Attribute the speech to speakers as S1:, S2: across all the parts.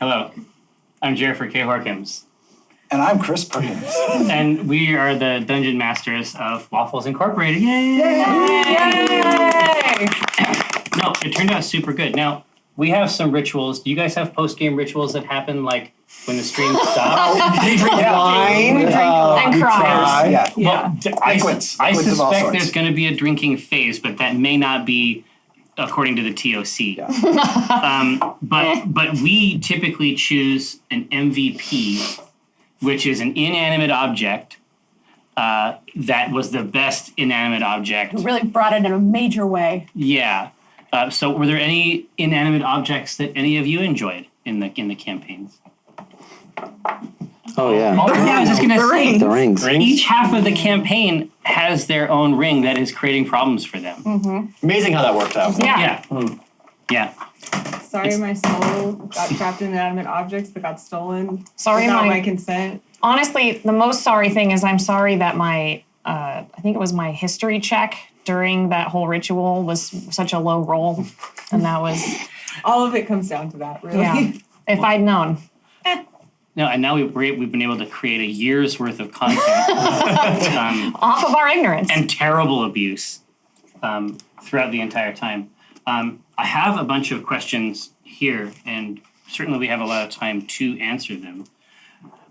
S1: Hello, I'm Jennifer K. Horkins.
S2: And I'm Chris Perkins.
S1: And we are the Dungeon Masters of Waffles Incorporated. Yay!
S3: Yay!
S1: No, it turned out super good. Now, we have some rituals. Do you guys have post-game rituals that happen, like, when the stream stops?
S2: They drink wine.
S3: And cry.
S2: Yeah.
S1: Well, I
S2: Liquids of all
S1: suspect
S2: sorts.
S1: there's going to be a drinking phase, but that may not be according to the TOC.
S2: Yeah.
S1: But we typically choose an MVP, which is an inanimate object that was the best inanimate object.
S3: Really brought it in a major way.
S1: Yeah. So were there any inanimate objects that any of you enjoyed in the campaigns?
S4: Oh, yeah.
S1: I was just going to say,
S4: The rings.
S1: each half of the campaign has their own ring that is creating problems for them.
S5: Amazing how that worked out.
S3: Yeah.
S1: Yeah.
S6: Sorry, my soul got trapped in inanimate objects that got stolen.
S3: Sorry,
S6: without
S3: my-
S6: my consent.
S3: Honestly, the most sorry thing is I'm sorry that my, I think it was my history check during that whole ritual was such a low roll. And that was,
S6: All of it comes down to that, really.
S3: yeah, if I'd known.
S1: No, and now we've been able to create a year's worth of content
S3: Off of our ignorance.
S1: and terrible abuse throughout the entire time. I have a bunch of questions here, and certainly we have a lot of time to answer them.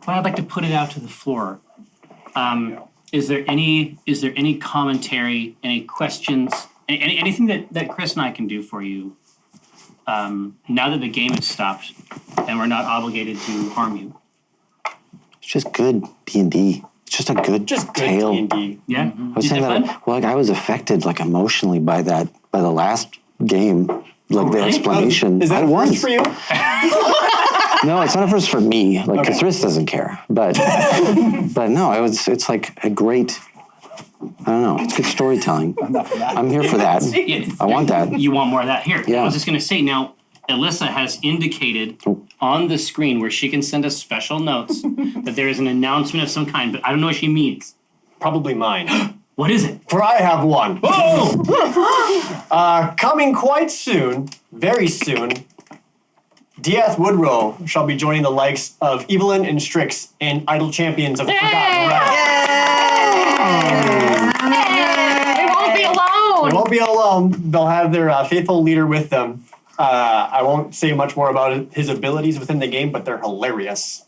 S1: But I'd like to put it out to the floor. Is there any commentary, any questions, anything that Chris and I can do for you now that the game has stopped and we're not obligated to harm you?
S4: It's just good D&D. It's just a good tale.
S5: D&D.
S1: Yeah?
S4: I was
S1: Is it
S4: saying
S1: fun?
S4: that, well, like I was affected like emotionally by the last game, like the
S1: really?
S4: explanation.
S5: Is that
S4: I
S5: a
S4: was.
S5: first for you?
S4: No, it's not a first for me. Like,
S5: Okay.
S4: Chris doesn't care, but no, it's like a great. I don't know. It's good storytelling.
S2: Enough of that.
S4: I'm here for that.
S1: Yeah,
S4: I want that.
S1: You want more of that? Here.
S4: Yeah.
S1: I was just going to say, now, Alyssa has indicated on the screen where she can send us special notes that there is an announcement of some kind, but I don't know what she means.
S5: Probably mine.
S1: What is it?
S5: For I have one.
S1: Oh!
S5: Coming quite soon, very soon, Dieth Woodrow shall be joining the likes of Evelyn and Strix in Idle Champions of the Forgotten Realm.
S3: We won't be alone.
S5: They won't be alone. They'll have their faithful leader with them. I won't say much more about his abilities within the game, but they're hilarious.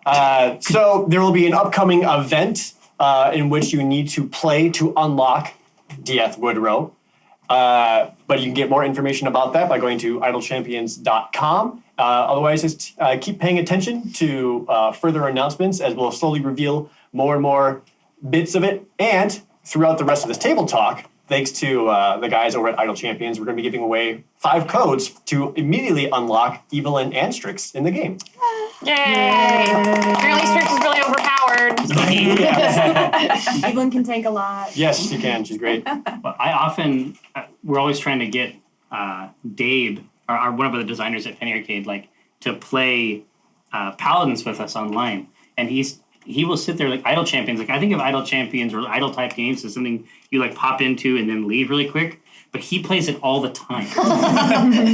S5: So there will be an upcoming event in which you need to play to unlock Dieth Woodrow. But you can get more information about that by going to idlechampions.com. Otherwise, just keep paying attention to further announcements as we'll slowly reveal more and more bits of it. And throughout the rest of this table talk, thanks to the guys over at Idle Champions, we're going to be giving away 5 codes to immediately unlock Evelyn and Strix in the game.
S3: Yay. Apparently Strix is really overpowered.
S6: Evelyn can tank a lot.
S5: Yes, she can. She's great.
S1: But we're always trying to get Dave, our one of the designers at Penny Arcade, like to play Paladins with us online. And he will sit there like Idle Champions. Like I think of Idle Champions or Idle type games as something you like pop into and then leave really quick. But he plays it all the time.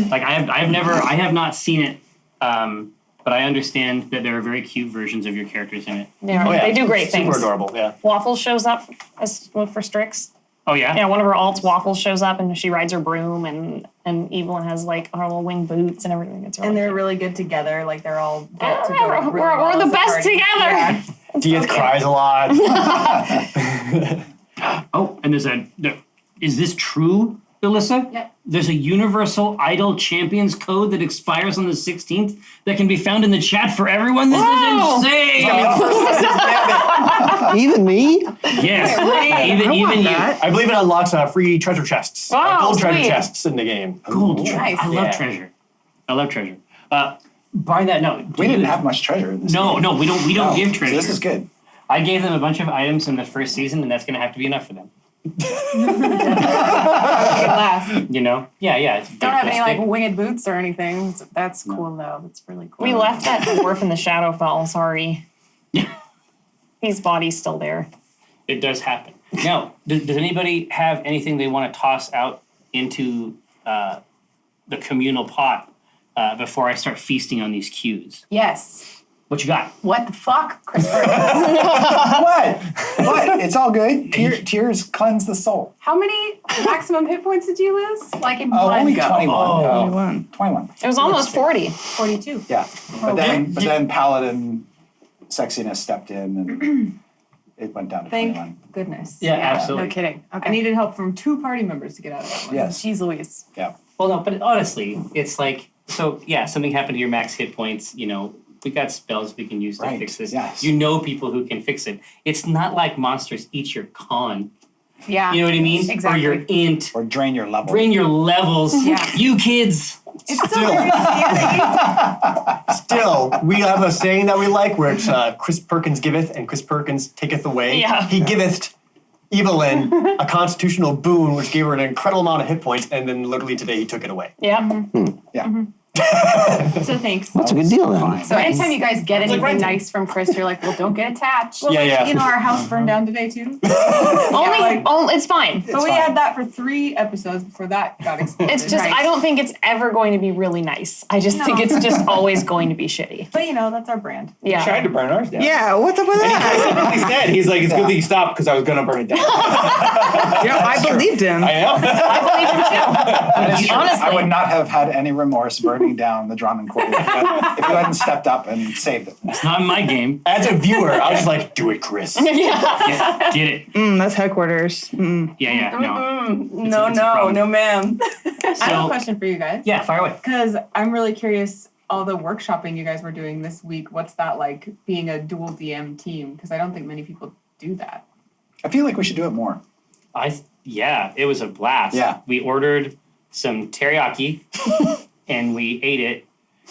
S1: Like I have not seen it. But I understand that there are very cute versions of your characters in it.
S3: Yeah,
S5: Oh, yeah.
S3: they do great
S5: Super
S3: things.
S5: adorable, yeah.
S3: Waffles shows up for Strix.
S1: Oh yeah?
S3: Yeah, one of her alts, Waffles, shows up and she rides her broom and Evelyn has like her little winged boots and everything. It's really
S6: And they're
S3: cute.
S6: really good together. Like, they're all built to
S3: Yeah,
S6: go really
S3: we're
S6: well
S3: the
S6: as a
S3: best
S6: party.
S3: together.
S6: Yeah.
S5: Dieth cries a lot.
S1: Oh, and is this true, Alyssa?
S6: Yep.
S1: There's a universal Idle Champions code that expires on the 16th that can be found in the chat for everyone. This
S3: Wow.
S1: is insane.
S4: Even me?
S1: Yes, even you.
S5: I believe it unlocks free treasure chests.
S3: Wow,
S5: Gold treasure
S3: sweet.
S5: chests in the game.
S1: Gold treasure.
S6: Nice.
S1: I love treasure. I love treasure. By that note,
S2: We didn't have much treasure in this game.
S1: No, we don't give treasure.
S2: So this is good.
S1: I gave them a bunch of items in the first season, and that's going to have to be enough for them.
S6: Last.
S1: You know? Yeah. It's
S6: Don't have any like
S1: simplistic.
S6: winged boots or anything. That's cool though. That's really cool.
S3: We left that dwarf in the Shadowfell, sorry. His body's still there.
S1: It does happen. Now, does anybody have anything they want to toss out into the communal pot before I start feasting on these cues.
S7: Yes.
S1: What you got?
S7: What the fuck, Chris?
S2: What? What? It's all good. Tears cleanse the soul.
S7: How many maximum hit points did you lose? Like in
S2: Oh,
S7: one
S2: only
S7: go?
S2: 21.
S1: Oh.
S2: 21.
S3: It was almost 40.
S7: 42.
S2: Yeah. But then Paladin sexiness stepped in and it went down to
S6: Thank
S2: 21.
S6: goodness.
S1: Yeah, absolutely.
S7: No kidding. Okay.
S6: I needed help from 2 party members to get out of that one.
S2: Yes.
S7: Jeez Louise.
S2: Yeah.
S1: Well, no, but honestly, it's like, so yeah, something happened to your max hit points, you know, we got spells we can use to
S2: Right,
S1: fix this.
S2: yes.
S1: You know people who can fix it. It's not like monsters eat your con.
S7: Yeah.
S1: You know what I mean?
S7: Exactly.
S1: Or your int.
S2: Or drain your level.
S1: Drain your levels.
S7: Yeah.
S1: You kids.
S7: It's still very scary.
S5: Still, we have a saying that we like where it's Chris Perkins giveth and Chris Perkins taketh away.
S3: Yeah.
S5: He giveth Evelyn a constitutional boon, which gave her an incredible amount of hit points, and then literally today he took it away.
S3: Yeah.
S2: Yeah.
S6: So thanks.
S4: That's a good deal then.
S2: Fine.
S7: So anytime you guys get anything
S5: renting.
S7: nice from Chris, you're like, well, don't get attached.
S6: Well,
S5: Yeah.
S6: You know, our house burned down today too.
S3: It's fine.
S6: But we
S2: fine.
S6: had that for 3 episodes before that got exploded.
S3: It's just,
S7: Right.
S3: I don't think it's ever going to be really nice. I just think it's just always going to be shitty.
S6: But you know, that's our brand.
S3: Yeah.
S8: Tried to burn ours down.
S9: Yeah, what's up with
S8: And he
S9: that?
S8: specifically said, he's like, it's good that you stopped because I was going to burn it down.
S9: I believed him.
S8: I am.
S3: I believe him too. Honestly.
S2: I would not have had any remorse burning down the Drummond Quarter if you hadn't stepped up and saved it.
S1: It's not in my game.
S5: As a viewer, I was just like, do it, Chris.
S1: Yeah, get it.
S9: That's headquarters.
S1: Yeah, no.
S7: No,
S1: it's a problem.
S7: no, ma'am.
S6: I have a question for you guys.
S1: Yeah, fire away.
S6: Because I'm really curious, all the workshopping you guys were doing this week, what's that like being a dual DM team? Because I don't think many people do that.
S2: I feel like we should do it more.
S1: Yeah, it was a blast.
S2: Yeah.
S1: We ordered some teriyaki and we ate it.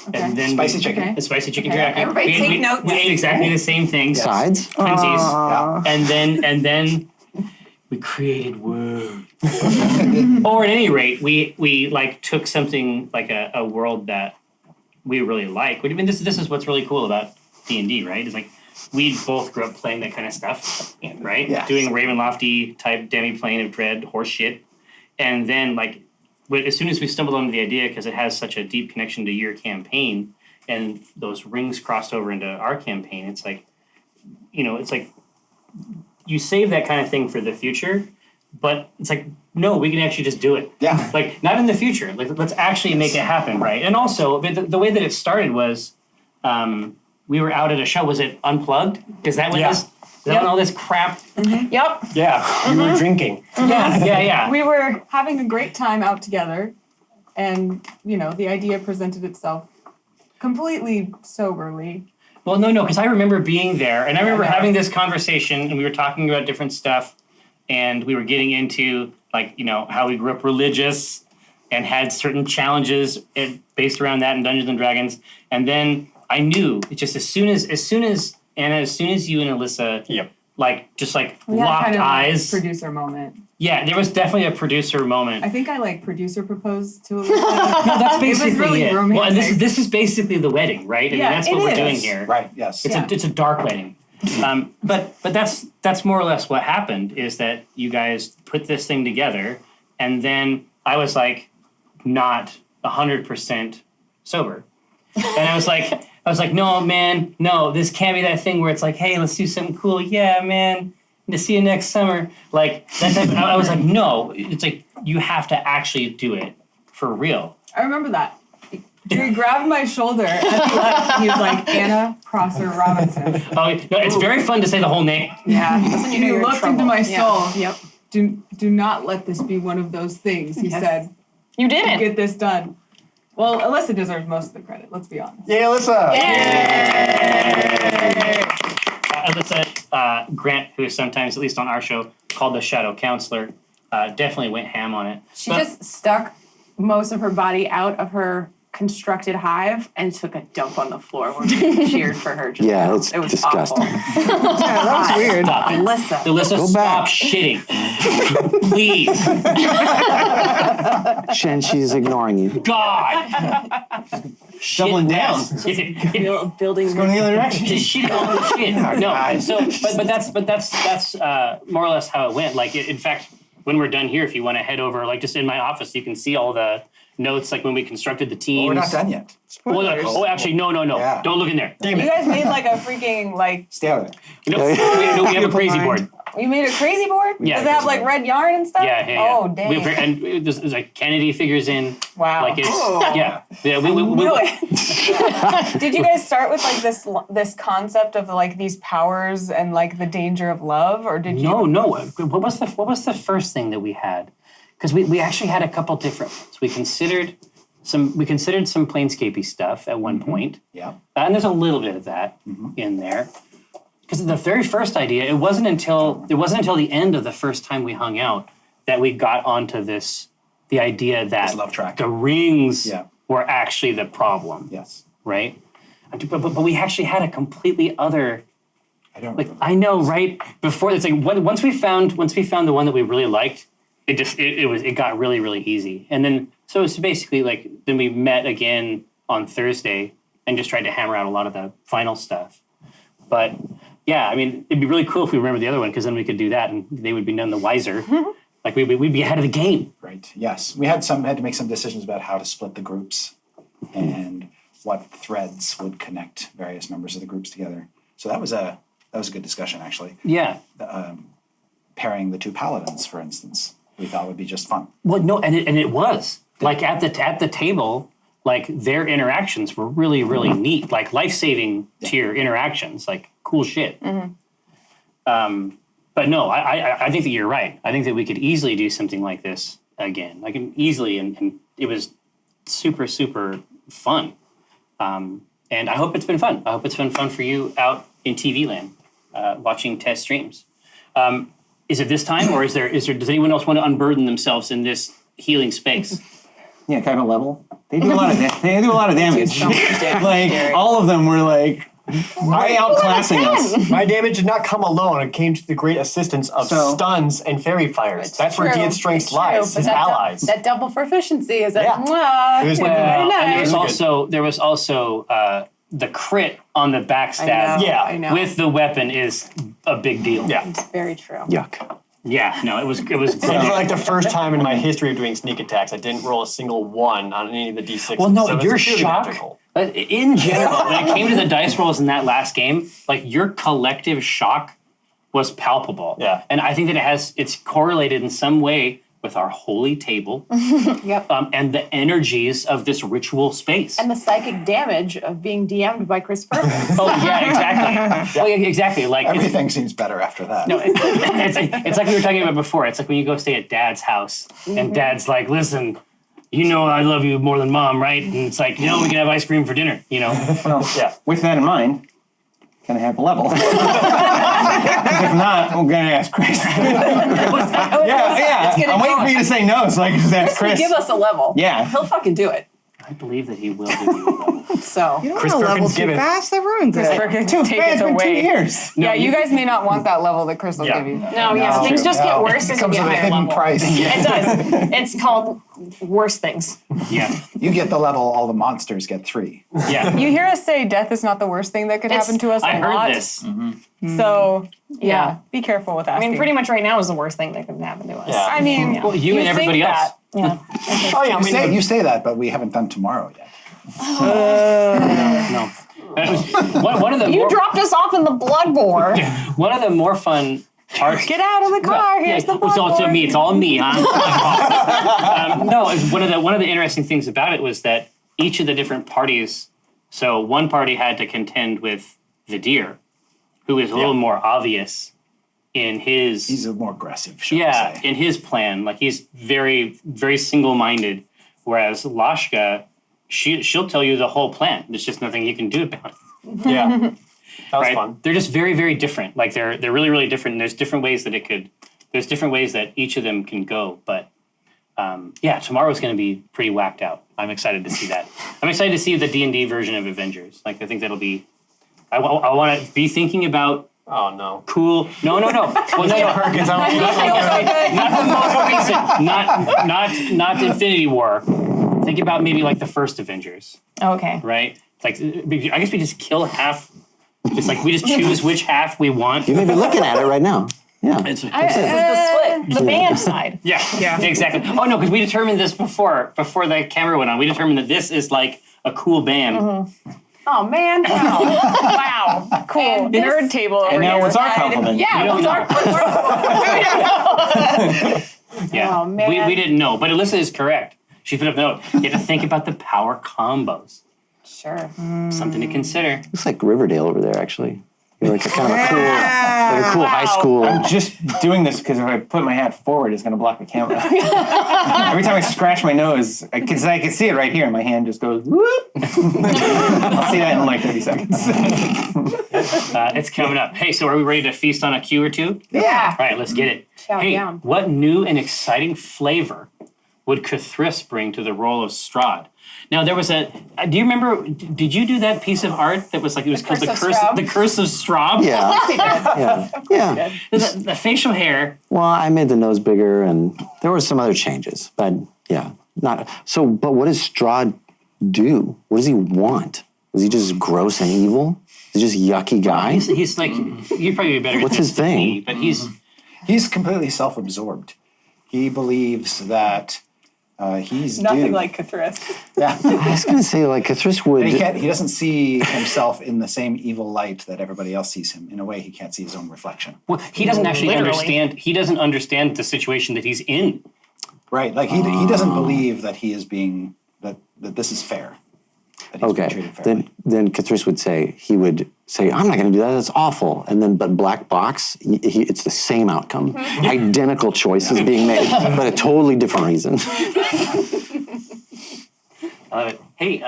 S6: Okay.
S1: And then
S2: Spicy chicken.
S6: Okay.
S1: The spicy chicken
S6: Okay.
S1: teriyaki.
S7: Everybody
S1: we,
S7: take
S1: we,
S7: notes.
S1: We ate exactly the same things.
S4: Sides?
S1: Twinsies.
S2: Yeah.
S1: And then we created words. Or at any rate, we like took something like a world that we really like. I mean, this is what's really cool about D&D, right? It's like we both grew up playing that kind of stuff, right?
S2: Yes.
S1: Doing Ravenlofty type demi-plane of dread horse shit. And then like as soon as we stumbled onto the idea, because it has such a deep connection to your campaign and those rings crossed over into our campaign, it's like, you know, it's like you save that kind of thing for the future, but it's like, no, we can actually just do it.
S2: Yeah.
S1: Like, not in the future. Like, let's actually make it happen, right? And also, the way that it started was we were out at a show. Was it Unplugged? Is that what
S5: Yeah.
S1: this? Is that when all this crap?
S3: Yep.
S5: Yeah, we were drinking.
S1: Yeah.
S6: We were having a great time out together, and you know, the idea presented itself completely soberly.
S1: Well, no, because I remember being there, and I remember having this conversation, and we were talking about different stuff, and we were getting into, like, you know, how we grew up religious and had certain challenges based around that in Dungeons and Dragons, and then I knew, just as soon as Anna, as soon as you and Alyssa,
S5: Yep.
S6: We had
S1: locked
S6: kind of
S1: eyes.
S6: a producer moment.
S1: Yeah, there was definitely a producer moment.
S6: I think I like producer proposed to Alyssa.
S1: No, that's basically
S6: it was really
S1: it.
S6: romantic.
S1: Well, and this is basically the wedding, right? I
S6: Yeah,
S1: mean, that's what
S6: it
S1: we're doing
S6: is.
S1: here.
S2: Right, yes.
S6: Yeah.
S1: It's a dark wedding. But that's more or less what happened, is that you guys put this thing together, and then I was like not 100% sober. And I was like, no, man, no, this can't be that thing where it's like, hey, let's do something cool. Yeah, man, to see you next summer. Like that type I was like, no, it's like you have to actually do it for real.
S6: I remember that. He grabbed my shoulder as he left. He was like, Anna Prosser Robinson.
S1: Oh, no, it's very fun to say the whole name.
S7: Yeah. That's when you know
S6: He
S7: you're in
S6: looked into
S7: trouble.
S6: my
S7: Yeah.
S6: soul.
S7: Yep.
S6: Do not let this be one of those things. He
S7: Yes.
S6: said,
S3: You didn't.
S6: get this done. Well, Alyssa deserves most of the credit, let's be honest.
S5: Yeah, Alyssa.
S1: As I said, Grant, who is sometimes, at least on our show, called the Shadow Counselor, definitely went ham on it.
S7: She just stuck most of her body out of her constructed hive and took a dump on the floor when we cheered for her. Just
S4: Yeah,
S7: now.
S4: it's
S7: it was
S4: disgusting.
S7: Awful.
S9: Yeah, that was weird.
S1: Stop it.
S7: Alyssa.
S1: Alyssa,
S4: Go
S1: stop
S4: back.
S1: shitting. Please.
S4: Shen, she's ignoring you.
S1: God.
S5: Doubling down.
S7: Building.
S5: Going the other direction.
S1: Just shit all the shit. No, so but that's more or less how it went. Like in fact, when we're done here, if you want to head over, like just in my office, you can see all the notes like when we constructed the teams.
S2: We're not done yet.
S1: Well, oh, actually, no.
S2: Yeah.
S1: Don't look in there.
S6: You guys made like a freaking like.
S2: Stay out of there.
S1: We have a crazy board.
S6: You made a crazy board.
S1: Yeah,
S6: Does it have like red yarn and stuff?
S1: Yeah.
S6: Oh dang.
S1: And there's like Kennedy figures in.
S6: Wow.
S1: Like it's yeah. We
S6: Knew it. Did you guys start with like this concept of like these powers and like the danger of love, or did you?
S1: No. What was the first thing that we had? Because we actually had a couple different ones. We considered some Planescapey stuff at one point.
S2: Yeah.
S1: And there's a little bit of that in there. Because the very first idea, it wasn't until the end of the first time we hung out that we got onto the idea that
S2: This love track.
S1: the rings were actually the problem.
S2: Yes.
S1: Right? But we actually had a completely other.
S2: I don't.
S1: Like I know, right? Before it's like once we found the one that we really liked, it got really, really easy. And then so it's basically like then we met again on Thursday and just tried to hammer out a lot of the final stuff. But yeah, I mean, it'd be really cool if we remember the other one because then we could do that and they would be none the wiser. Like we'd be ahead of the game.
S2: Right. Yes. We had to make some decisions about how to split the groups and what threads would connect various members of the groups together. So that was a good discussion actually.
S1: Yeah.
S2: Pairing the two paladins, for instance, we thought would be just fun.
S1: Well, no, and it was like at the table. Like their interactions were really, really neat, like life-saving tier interactions, like cool shit. But no, I think that you're right. I think that we could easily do something like this again, like easily, and it was super, super fun. And I hope it's been fun. I hope it's been fun for you out in TV land, watching test streams. Is it this time, or does anyone else want to unburden themselves in this healing space?
S8: Yeah, kind of level. They do a lot of damage. Like all of them were like way outclassing us.
S5: My damage did not come alone. It came to the great assistance of stuns and fairy fires. That's where Dian's strength lies. His allies.
S7: That double proficiency is
S5: Yeah.
S7: mwah.
S5: It was
S7: Very
S1: And
S7: nice.
S1: there was also the crit on the backstab.
S7: I know.
S1: With the weapon is a big deal.
S5: Yeah.
S7: It's very true.
S4: Yuck.
S1: Yeah, no, it was
S5: For like the first time in my history of doing sneak attacks, I didn't roll a single one on any of the D6s.
S1: Well, no,
S5: so it
S1: your
S5: was really
S1: shock.
S5: magical.
S1: In general, when it came to the dice rolls in that last game, like your collective shock was palpable.
S5: Yeah.
S1: And I think that it's correlated in some way with our holy table.
S7: Yep.
S1: And the energies of this ritual space.
S7: And the psychic damage of being DM'd by Chris Perkins.
S1: Oh yeah, exactly. Well, yeah, exactly. Like
S2: Everything seems better after that.
S1: No, it's like we were talking about before. It's like when you go stay at Dad's house, and Dad's like, "Listen, you know I love you more than Mom, right?" And it's like, we can have ice cream for dinner.
S8: Well,
S5: Yeah.
S8: with that in mind, can I have a level? Because if not, I'm gonna ask Chris. Yeah. I'm waiting for you to say no, so I can just ask Chris.
S7: Give us a level.
S8: Yeah.
S7: He'll fucking do it.
S1: I believe that he will give you a level.
S7: So.
S9: You don't
S5: Chris
S9: want to level
S5: Perkins,
S9: too
S5: give it.
S9: fast. That ruins it.
S6: Perkins,
S8: Too
S6: take
S8: bad,
S6: it
S8: it's been 2
S6: away.
S8: years.
S6: Yeah, you guys may not want that level that Chris will give you.
S3: No, yeah,
S2: No.
S3: things just get worse as you
S2: Comes
S3: get
S2: with a
S3: higher
S2: hidden
S3: level.
S2: price.
S3: It does. It's called worse things.
S1: Yeah,
S2: You get the level, all the monsters get 3.
S1: yeah.
S6: You hear us say death is not the worst thing that could happen to us
S1: I
S6: a
S1: heard
S6: lot.
S1: this.
S6: So
S3: Yeah.
S6: be careful with
S3: I
S6: asking.
S3: mean, pretty much right now is the worst thing that could happen to us.
S5: Yeah.
S6: I mean,
S1: Well, you and
S6: think
S1: everybody else.
S6: that.
S3: Yeah.
S5: Oh yeah,
S2: You say that, but we haven't done tomorrow yet.
S1: No. One of the
S3: You
S1: more,
S3: dropped us off in the blood boar.
S1: one of the more fun parts.
S6: Get out of the car. Here's the
S1: it's all
S6: bloodboard.
S1: me. It's all me. No, one of the interesting things about it was that each of the different parties. So one party had to contend with the deer, who is a little more obvious in his.
S2: He's a more aggressive, shall we say.
S1: in his plan. Like he's very, very single-minded. Whereas Lashka, she'll tell you the whole plan. There's just nothing you can do about it.
S5: Yeah. That was
S1: Right?
S5: fun.
S1: They're just very, very different. Like they're really, really different. And there's different ways that there's different ways that each of them can go. But tomorrow's going to be pretty whacked out. I'm excited to see that. I'm excited to see the D&D version of Avengers. Like I think that'll be. I want to be thinking about
S5: Oh no.
S1: cool. No. Well, no.
S5: Perkins, I don't
S1: Not the most recent. Not Infinity War. Think about maybe like the first Avengers,
S3: Okay.
S1: right? Like I guess we just kill half. Just like we just choose which half we want.
S4: You may be looking at it right now. Yeah.
S1: It's,
S7: This is the split.
S3: The band side.
S1: yeah, exactly. Oh no, because we determined this before the camera went on. We determined that this is like a cool band.
S7: Oh man! Wow.
S3: Wow. Cool.
S7: And this-
S3: Nerd table over
S8: And now
S3: here.
S8: what's our compliment?
S1: We
S7: Yeah.
S1: don't
S7: What's
S1: know.
S7: our
S1: Yeah,
S7: Oh, man.
S1: we didn't know, but Alyssa is correct. She put up a note. You have to think about the power combos.
S7: Sure.
S1: Something to consider.
S4: Looks like Riverdale over there, actually. You're like a kind of a cool high school.
S8: I'm just doing this because if I put my hat forward, it's going to block the camera. Every time I scratch my nose, because I can see it right here, and my hand just goes, whoop. I'll see that in like 30 seconds.
S1: It's coming up. Hey, so are we ready to feast on a cue or two?
S7: Yeah.
S1: All right, let's get it.
S7: Chow
S1: Hey,
S7: down.
S1: what new and exciting flavor would Cthulhu bring to the role of Strahd? Now there was a. Do you remember? Did you do that piece of art that was like it was called the Curse of Strahd?
S4: Yeah. Yeah.
S1: The facial hair.
S4: Well, I made the nose bigger, and there were some other changes, but yeah, not so. But what does Strahd do? What does he want? Is he just gross and evil? Is he just yucky guy?
S1: He's like you'd probably be better.
S4: What's
S1: at
S4: his
S1: this than
S4: thing?
S1: me, but
S2: He's completely self-absorbed. He believes that he's
S6: Nothing
S2: due.
S6: like Cthulhu.
S2: Yeah.
S4: I was gonna say like Cthulhu would.
S2: And he doesn't see himself in the same evil light that everybody else sees him. In a way, he can't see his own reflection.
S1: well, he doesn't actually
S3: Literally.
S1: understand. He doesn't understand the situation that he's in.
S2: Right. Like he doesn't believe that he is being that this is fair. That he's being
S4: Okay,
S2: treated fairly.
S4: then Cthulhu would say I'm not going to do that. That's awful. And then, but Black Box, it's the same outcome, identical choices being made, but a totally different reason.
S1: I love it. Hey,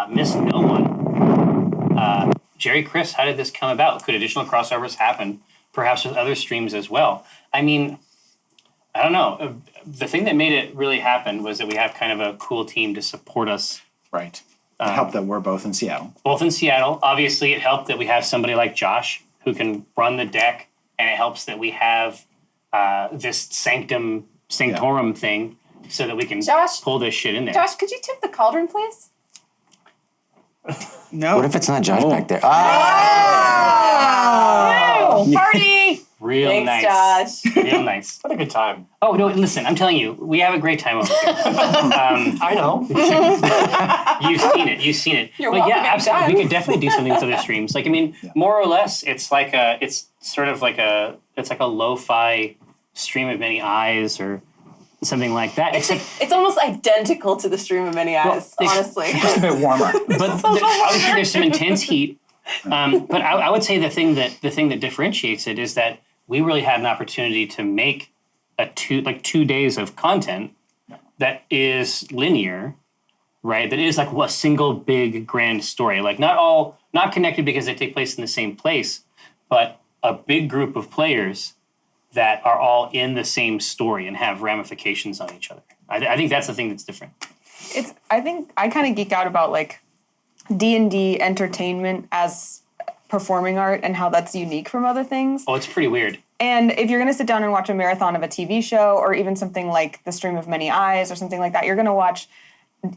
S1: Miss No One, Jerry, Chris, how did this come about? Could additional crossovers happen, perhaps with other streams as well? I mean, I don't know. The thing that made it really happen was that we have kind of a cool team to support us.
S2: Right. It helped that we're both in Seattle.
S1: Both in Seattle. Obviously, it helped that we have somebody like Josh who can run the deck, and it helps that we have this sanctorum thing so that we can
S7: Josh?
S1: pull this shit in there.
S7: Josh, could you tip the cauldron, please?
S9: No.
S4: What if it's not Josh back there?
S3: Oh, party!
S1: Real
S7: Thanks,
S1: nice.
S7: Josh.
S1: Real nice.
S5: What a good time.
S1: Oh, no, listen, I'm telling you, we have a great time over here.
S5: I know.
S1: You've seen it.
S7: You're
S1: but
S7: welcome
S1: yeah, absolutely.
S7: anytime.
S1: We could definitely do something with other streams. Like, I mean, more or less, it's sort of like a lo-fi stream of many eyes or something like that. Except,
S7: It's almost identical to the stream of many eyes,
S1: Well,
S7: honestly.
S2: It's a bit warmer.
S1: but obviously there's some intense heat. But I would say the thing that differentiates it is that we really had an opportunity to make 2 days of content that is linear, right? That is like a single big grand story. Like not connected because they take place in the same place, but a big group of players that are all in the same story and have ramifications on each other. I think that's the thing that's different.
S9: I think I kind of geek out about like D&D entertainment as performing art and how that's unique from other things.
S1: Oh, it's pretty weird.
S9: And if you're going to sit down and watch a marathon of a TV show or even something like The Stream of Many Eyes or something like that, you're going to watch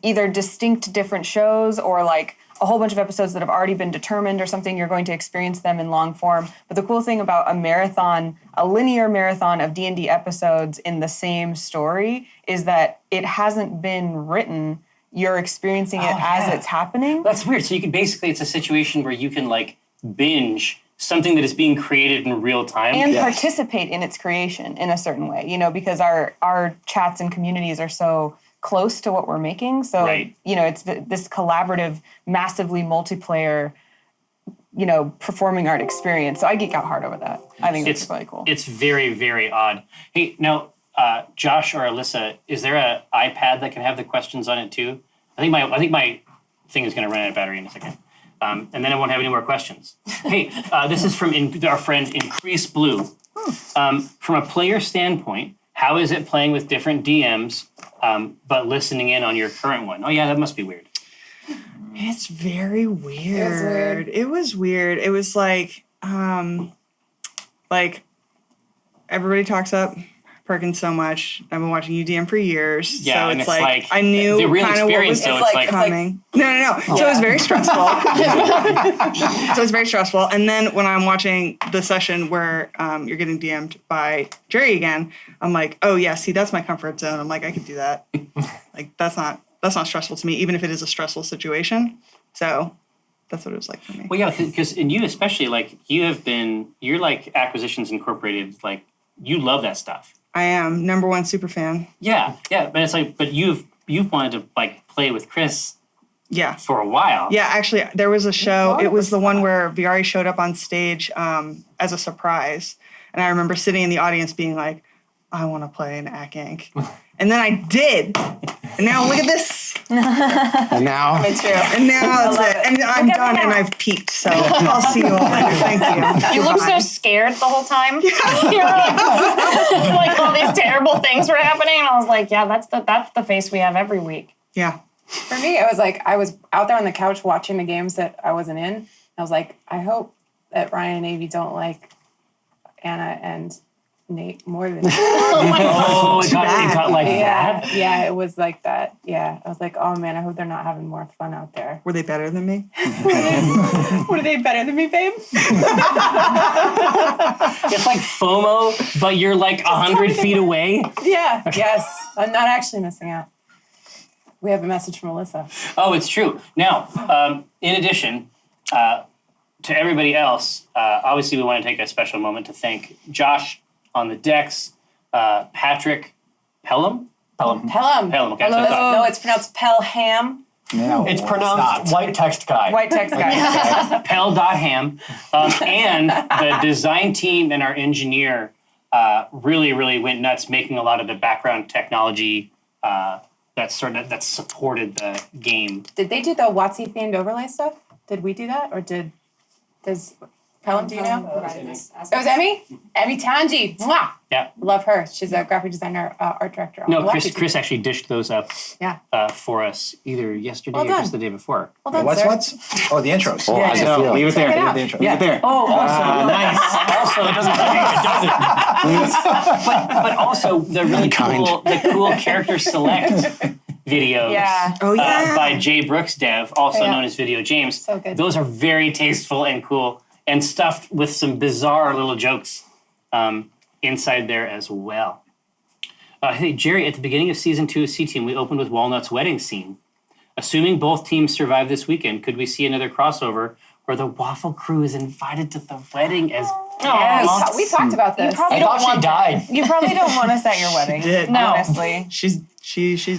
S9: either distinct different shows or like a whole bunch of episodes that have already been determined or something. You're going to experience them in long form. But the cool thing about a linear marathon of D&D episodes in the same story is that it hasn't been written. You're experiencing it as it's happening.
S1: That's weird. So you can basically, it's a situation where you can like binge something that is being created in real time.
S9: And participate in its creation in a certain way, because our chats and communities are so close to what we're making. So,
S1: Right.
S9: It's this collaborative, massively multiplayer, performing art experience. So I geek out hard over that. I think it's really cool.
S1: It's very, very odd. Hey, now, Josh or Alyssa, is there an iPad that can have the questions on it too? I think my thing is going to run out of battery in a second. And then I won't have any more questions. Hey, this is from our friend Increase Blue. From a player standpoint, how is it playing with different DMs, but listening in on your current one? Oh yeah, that must be weird.
S10: It's very weird. It was weird. It was like everybody talks up, Perkins so much. I've been watching UDM for years.
S1: Yeah,
S10: so
S1: and
S10: it's
S1: it's
S10: like
S1: like
S10: I knew
S1: the real
S10: kind of what
S1: experience,
S10: was
S1: though, it's like-
S10: coming. No. So it was very stressful. So it's very stressful. And then when I'm watching the session where you're getting DM'd by Jerry again, I'm like, oh yeah, see, that's my comfort zone. I'm like, I could do that. Like that's not stressful to me, even if it is a stressful situation. So that's what it was like for me.
S1: Well, yeah, because and you especially like you're like Acquisitions Incorporated, like you love that stuff.
S10: I am #1 super fan.
S1: Yeah, but it's like, but you've wanted to like play with Chris
S10: Yeah.
S1: for a while.
S10: Yeah, actually, there was a show. It was the one where Viari showed up on stage as a surprise. And I remember sitting in the audience being like, I want to play in Acq Inc. And then I did. And now look at this.
S4: And now,
S9: Me too.
S10: And now that's it. And I'm done and I've peaked. So I'll see you all later. Thank you.
S3: You look so
S10: Goodbye.
S3: scared the whole time. You were like all these terrible things were happening, and I was like, yeah, that's the face we have every week.
S10: Yeah.
S7: For me, it was like I was out there on the couch watching the games that I wasn't in. I was like, I hope that Ryan and Avi don't like Anna and Nate more than
S1: Oh, it got like that.
S7: Yeah, it was like that. Yeah, I was like, oh man, I hope they're not having more fun out there.
S10: Were they better than me?
S7: Were they better than me, babe?
S1: It's like FOMO, but you're like 100 feet away.
S7: Yeah, yes. I'm not actually missing out. We have a message from Alyssa.
S1: Oh, it's true. Now, in addition, to everybody else, obviously we want to take a special moment to thank Josh on the decks, Patrick Pelham.
S7: Pelham.
S1: Okay, that's what I thought.
S7: No, it's pronounced Pelham.
S2: No,
S5: It's pronounced white text guy.
S9: White text guy.
S1: Pel.ham. And the design team and our engineer really, really went nuts making a lot of the background technology that supported the game.
S7: Did they do the WotC themed overlay stuff? Did we do that, or does Pelham? Do you know? It was Emmy. Emmy Tanji. Mwah!
S1: Yeah.
S7: Love her. She's a graphic designer, art director. on
S1: No,
S7: the WotC
S1: Chris
S7: team.
S1: actually dished those up
S7: Yeah.
S1: for us either yesterday
S7: Well
S1: or
S7: done.
S1: just the day before.
S7: Well done,
S2: What's
S7: sir.
S2: what's? Oh, the intros.
S4: oh, how's it
S5: No,
S4: feel?
S5: leave it there.
S7: Check it out.
S5: Leave it there.
S1: Oh, also,
S5: Nice.
S1: also, it doesn't. But also the really cool character select videos.
S9: Yeah.
S10: Oh, yeah.
S1: By Jay Brooks Dev, also
S7: Yeah.
S1: known as Video James.
S7: So good.
S1: Those are very tasteful and cool, and stuffed with some bizarre little jokes inside there as well. Hey, Jerry, at the beginning of season 2 of C-Team, we opened with Walnut's wedding scene. Assuming both teams survive this weekend, could we see another crossover where the Waffle crew is invited to the wedding as
S7: Yeah, we talked about this.
S9: probably
S5: I thought she died.
S9: You probably don't want us at your wedding.
S10: Did.
S3: No.
S9: Honestly.
S10: She's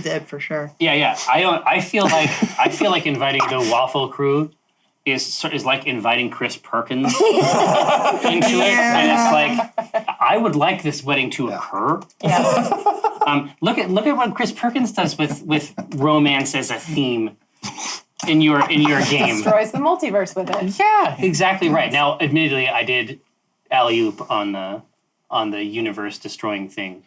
S10: dead for sure.
S1: Yeah. I feel like inviting the Waffle crew is like inviting Chris Perkins into it, and it's like I would like this wedding to occur.
S9: Yeah.
S1: Look at what Chris Perkins does with romance as a theme in your game.
S7: Destroys the multiverse with it.
S1: Yeah, exactly right. Now, admittedly, I did alley-oop on the universe destroying thing,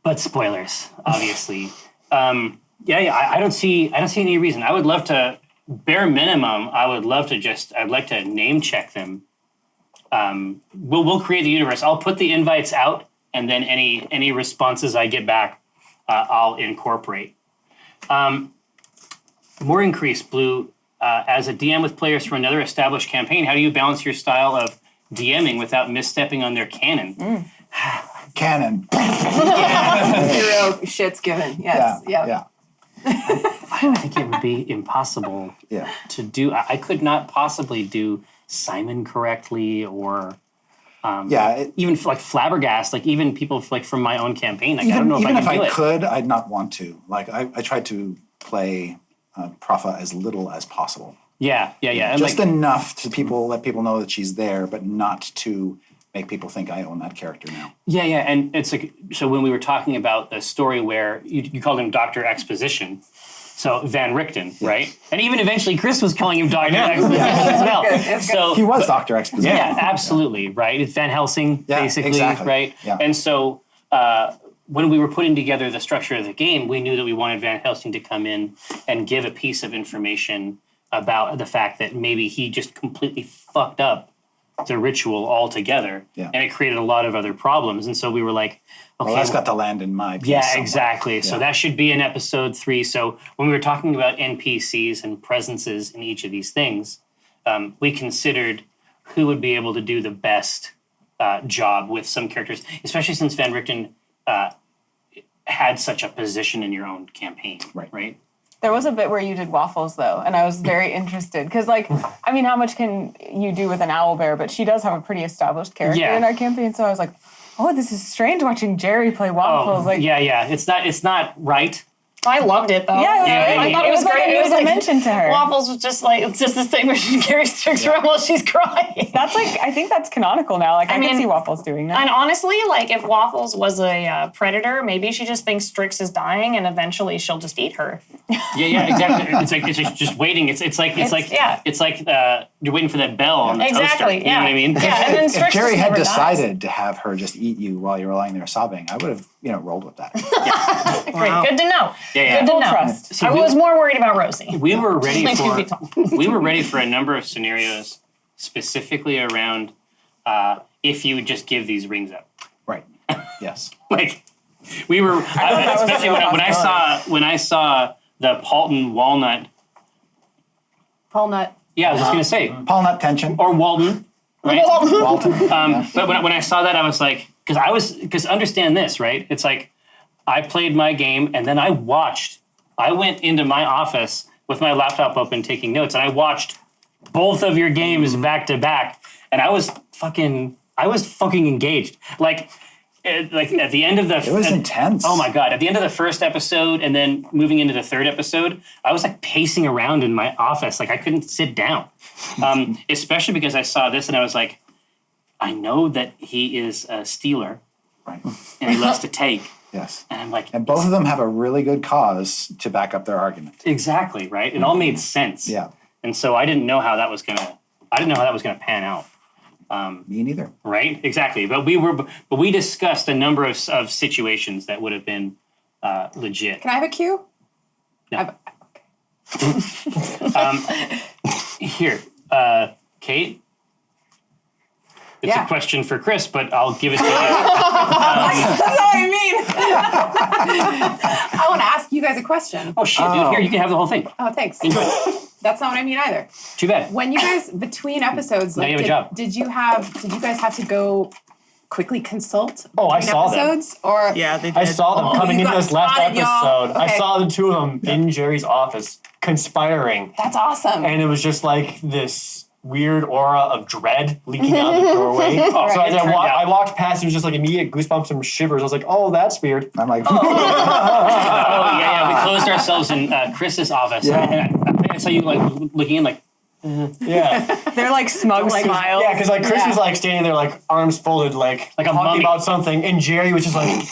S1: but spoilers, obviously. I don't see any reason. I would love to. Bare minimum, I'd like to name check them. We'll create the universe. I'll put the invites out, and then any responses I get back, I'll incorporate. More increase, Blue. As a DM with players from another established campaign, how do you balance your style of DMing without misstepping on their canon?
S2: Canon.
S7: Zero shits given. Yes.
S2: Yeah.
S1: I think it would be impossible
S2: Yeah.
S1: to do. I could not possibly do Simon correctly, or even like Flabbergast. Like even people like from my own campaign. Like I don't know
S2: Even
S1: if
S2: if
S1: I can do
S2: I
S1: it.
S2: could, I'd not want to. Like I tried to play Profa as little as possible.
S1: Yeah. And
S2: Just
S1: like,
S2: enough to let people know that she's there, but not to make people think I own that character now.
S1: yeah, and it's like so when we were talking about the story where you called him Dr. Exposition. So Van Richten, right? And even eventually Chris was calling him Dr. Exposition as well. So
S2: He was Dr. Exposition.
S1: yeah, absolutely, right? It's Van Helsing,
S2: Yeah,
S1: basically,
S2: exactly.
S1: right?
S2: Yeah.
S1: And so when we were putting together the structure of the game, we knew that we wanted Van Helsing to come in and give a piece of information about the fact that maybe he just completely fucked up the ritual altogether,
S2: Yeah.
S1: and it created a lot of other problems. And so we were like, okay,
S2: Well, that's got to land in my piece
S1: yeah,
S2: somewhere.
S1: exactly. So
S2: Yeah.
S1: that should be in episode 3. So when we were talking about NPCs and presences in each of these things, we considered who would be able to do the best job with some characters, especially since Van Richten had such a position in your own campaign, right?
S9: There was a bit where you did Waffles though, and I was very interested because, like, I mean, how much can you do with an owlbear? But she does have a pretty established character
S1: Yeah.
S9: in our campaign, so I was like, oh, this is strange watching Jerry play Waffles. Like,
S1: yeah. It's not right.
S3: I loved it though.
S9: Yeah, it was
S1: Yeah,
S9: great.
S1: yeah,
S3: I thought
S1: yeah.
S3: it was
S9: like
S3: great.
S9: a
S3: It
S9: new
S3: was like
S9: dimension to her.
S3: Waffles was just like it's just this thing where she carries sticks around while she's crying.
S9: That's like, I think that's canonical now. Like, I
S3: mean,
S9: can see Waffles doing that.
S3: And honestly, like if Waffles was a predator, maybe she just thinks Strix is dying, and eventually she'll just eat her.
S1: Yeah, exactly. It's just waiting. It's like you're waiting for that bell on the
S3: Exactly,
S1: toaster. You know what I mean?
S3: Yeah, and then
S2: If
S3: Strix
S2: Jerry
S3: just
S2: had
S3: never dies.
S2: decided to have her just eat you while you were lying there sobbing, I would have, rolled with that.
S3: Great, good to know.
S1: Yeah.
S3: Good to know.
S9: trust.
S1: See,
S3: I was more worried about Rosie.
S1: We were ready
S3: Like,
S1: for
S3: we talk.
S1: we were ready for a number of scenarios specifically around if you would just give these rings up.
S2: Right. Yes.
S1: Like we were,
S9: that was a
S1: especially
S9: real
S1: when I saw the Paulton walnut.
S7: Paul Nut.
S1: Yeah, I was just gonna say
S2: Paul Nut tension.
S1: or Walton, right?
S2: Walton.
S1: But when I saw that, I was like, because understand this, right? It's like I played my game and then I went into my office with my laptop open taking notes, and I watched both of your games back to back, and I was fucking engaged. Like at the end of the
S2: It was intense.
S1: Oh my god! At the end of the first episode, and then moving into the third episode, I was like pacing around in my office, like I couldn't sit down. Especially because I saw this, and I was like, I know that he is a stealer,
S2: Right.
S1: and he loves to take,
S2: Yes.
S1: and I'm like,
S2: And both of them have a really good cause to back up their argument.
S1: exactly right. It all made sense.
S2: Yeah.
S1: And so I didn't know how that was gonna pan out.
S2: Me neither.
S1: Right? Exactly. But we discussed a number of situations that would have been legit.
S7: Can I have a cue?
S1: No. Here, Kate. It's
S7: Yeah.
S1: a question for Chris, but I'll give it to you.
S7: That's not what I mean. I want to ask you guys a question.
S1: Oh shit, dude! Here, you can have the whole thing.
S7: Oh, thanks.
S1: Enjoy it.
S7: That's not what I mean either.
S1: Too bad.
S7: When you guys between episodes,
S1: Now you
S7: like,
S1: have a job.
S7: did you guys have to go quickly consult
S5: Oh, I
S7: between
S5: saw them.
S7: episodes? Or
S10: Yeah, they did.
S5: I saw them coming
S7: you
S5: into
S7: got
S5: this last
S7: spotted, y'all.
S5: episode. I
S7: Okay.
S5: saw the two of them in Jerry's office conspiring.
S7: That's awesome.
S5: And it was just like this weird aura of dread leaking out the doorway. So as I walked past, it was just like immediate goosebumps and shivers. I was like, oh, that's weird.
S2: I'm like,
S1: Oh yeah. We closed ourselves in Chris's office.
S2: Yeah.
S1: And I saw you like looking in, like.
S5: Yeah.
S9: They're like smug smiles.
S5: Yeah, because like Chris was like standing there, like arms folded, like
S1: Like a
S5: talking
S1: mummy.
S5: about something, and Jerry was just like,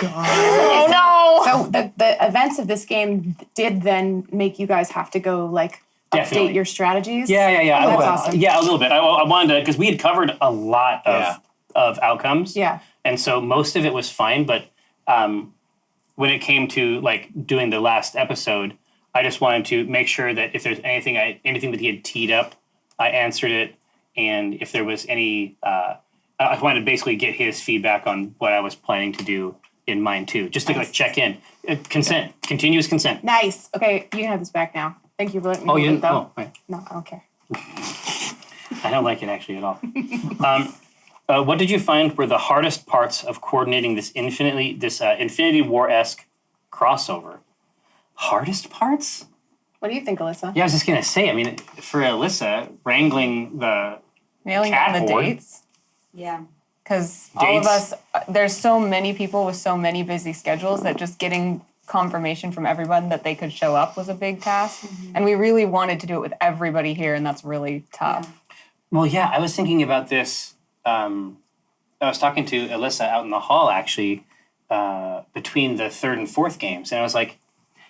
S3: Oh no!
S7: So the events of this game did then make you guys have to go like
S1: Definitely.
S7: update your strategies?
S1: Yeah.
S7: Oh, that's awesome.
S1: Yeah, a little bit. I wanted to, because we had covered a lot
S2: Yeah.
S1: of outcomes.
S7: Yeah.
S1: And so most of it was fine, but when it came to like doing the last episode, I just wanted to make sure that if there's anything that he had teed up, I answered it, and if there was any, I wanted to basically get his feedback on what I was planning to do in mine too, just to like check in. Consent, continuous consent.
S7: Nice. Okay, you can have this back now. Thank you for letting me
S1: Oh,
S7: hold
S1: you
S7: it,
S1: didn't?
S7: though.
S1: Oh, right.
S7: No, I don't care.
S1: I don't like it actually at all. What did you find were the hardest parts of coordinating this Infinity War-esque crossover? Hardest parts?
S7: What do you think, Alyssa?
S1: Yeah, I was just gonna say. I mean, for Alyssa, wrangling the
S9: Nailing
S1: cat
S9: down the
S1: board.
S9: dates.
S11: Yeah.
S9: Because all of
S1: Dates.
S9: us, there's so many people with so many busy schedules that just getting confirmation from everyone that they could show up was a big task. And we really wanted to do it with everybody here, and that's really tough.
S1: Well, yeah, I was thinking about this. I was talking to Alyssa out in the hall actually between the third and fourth games, and I was like,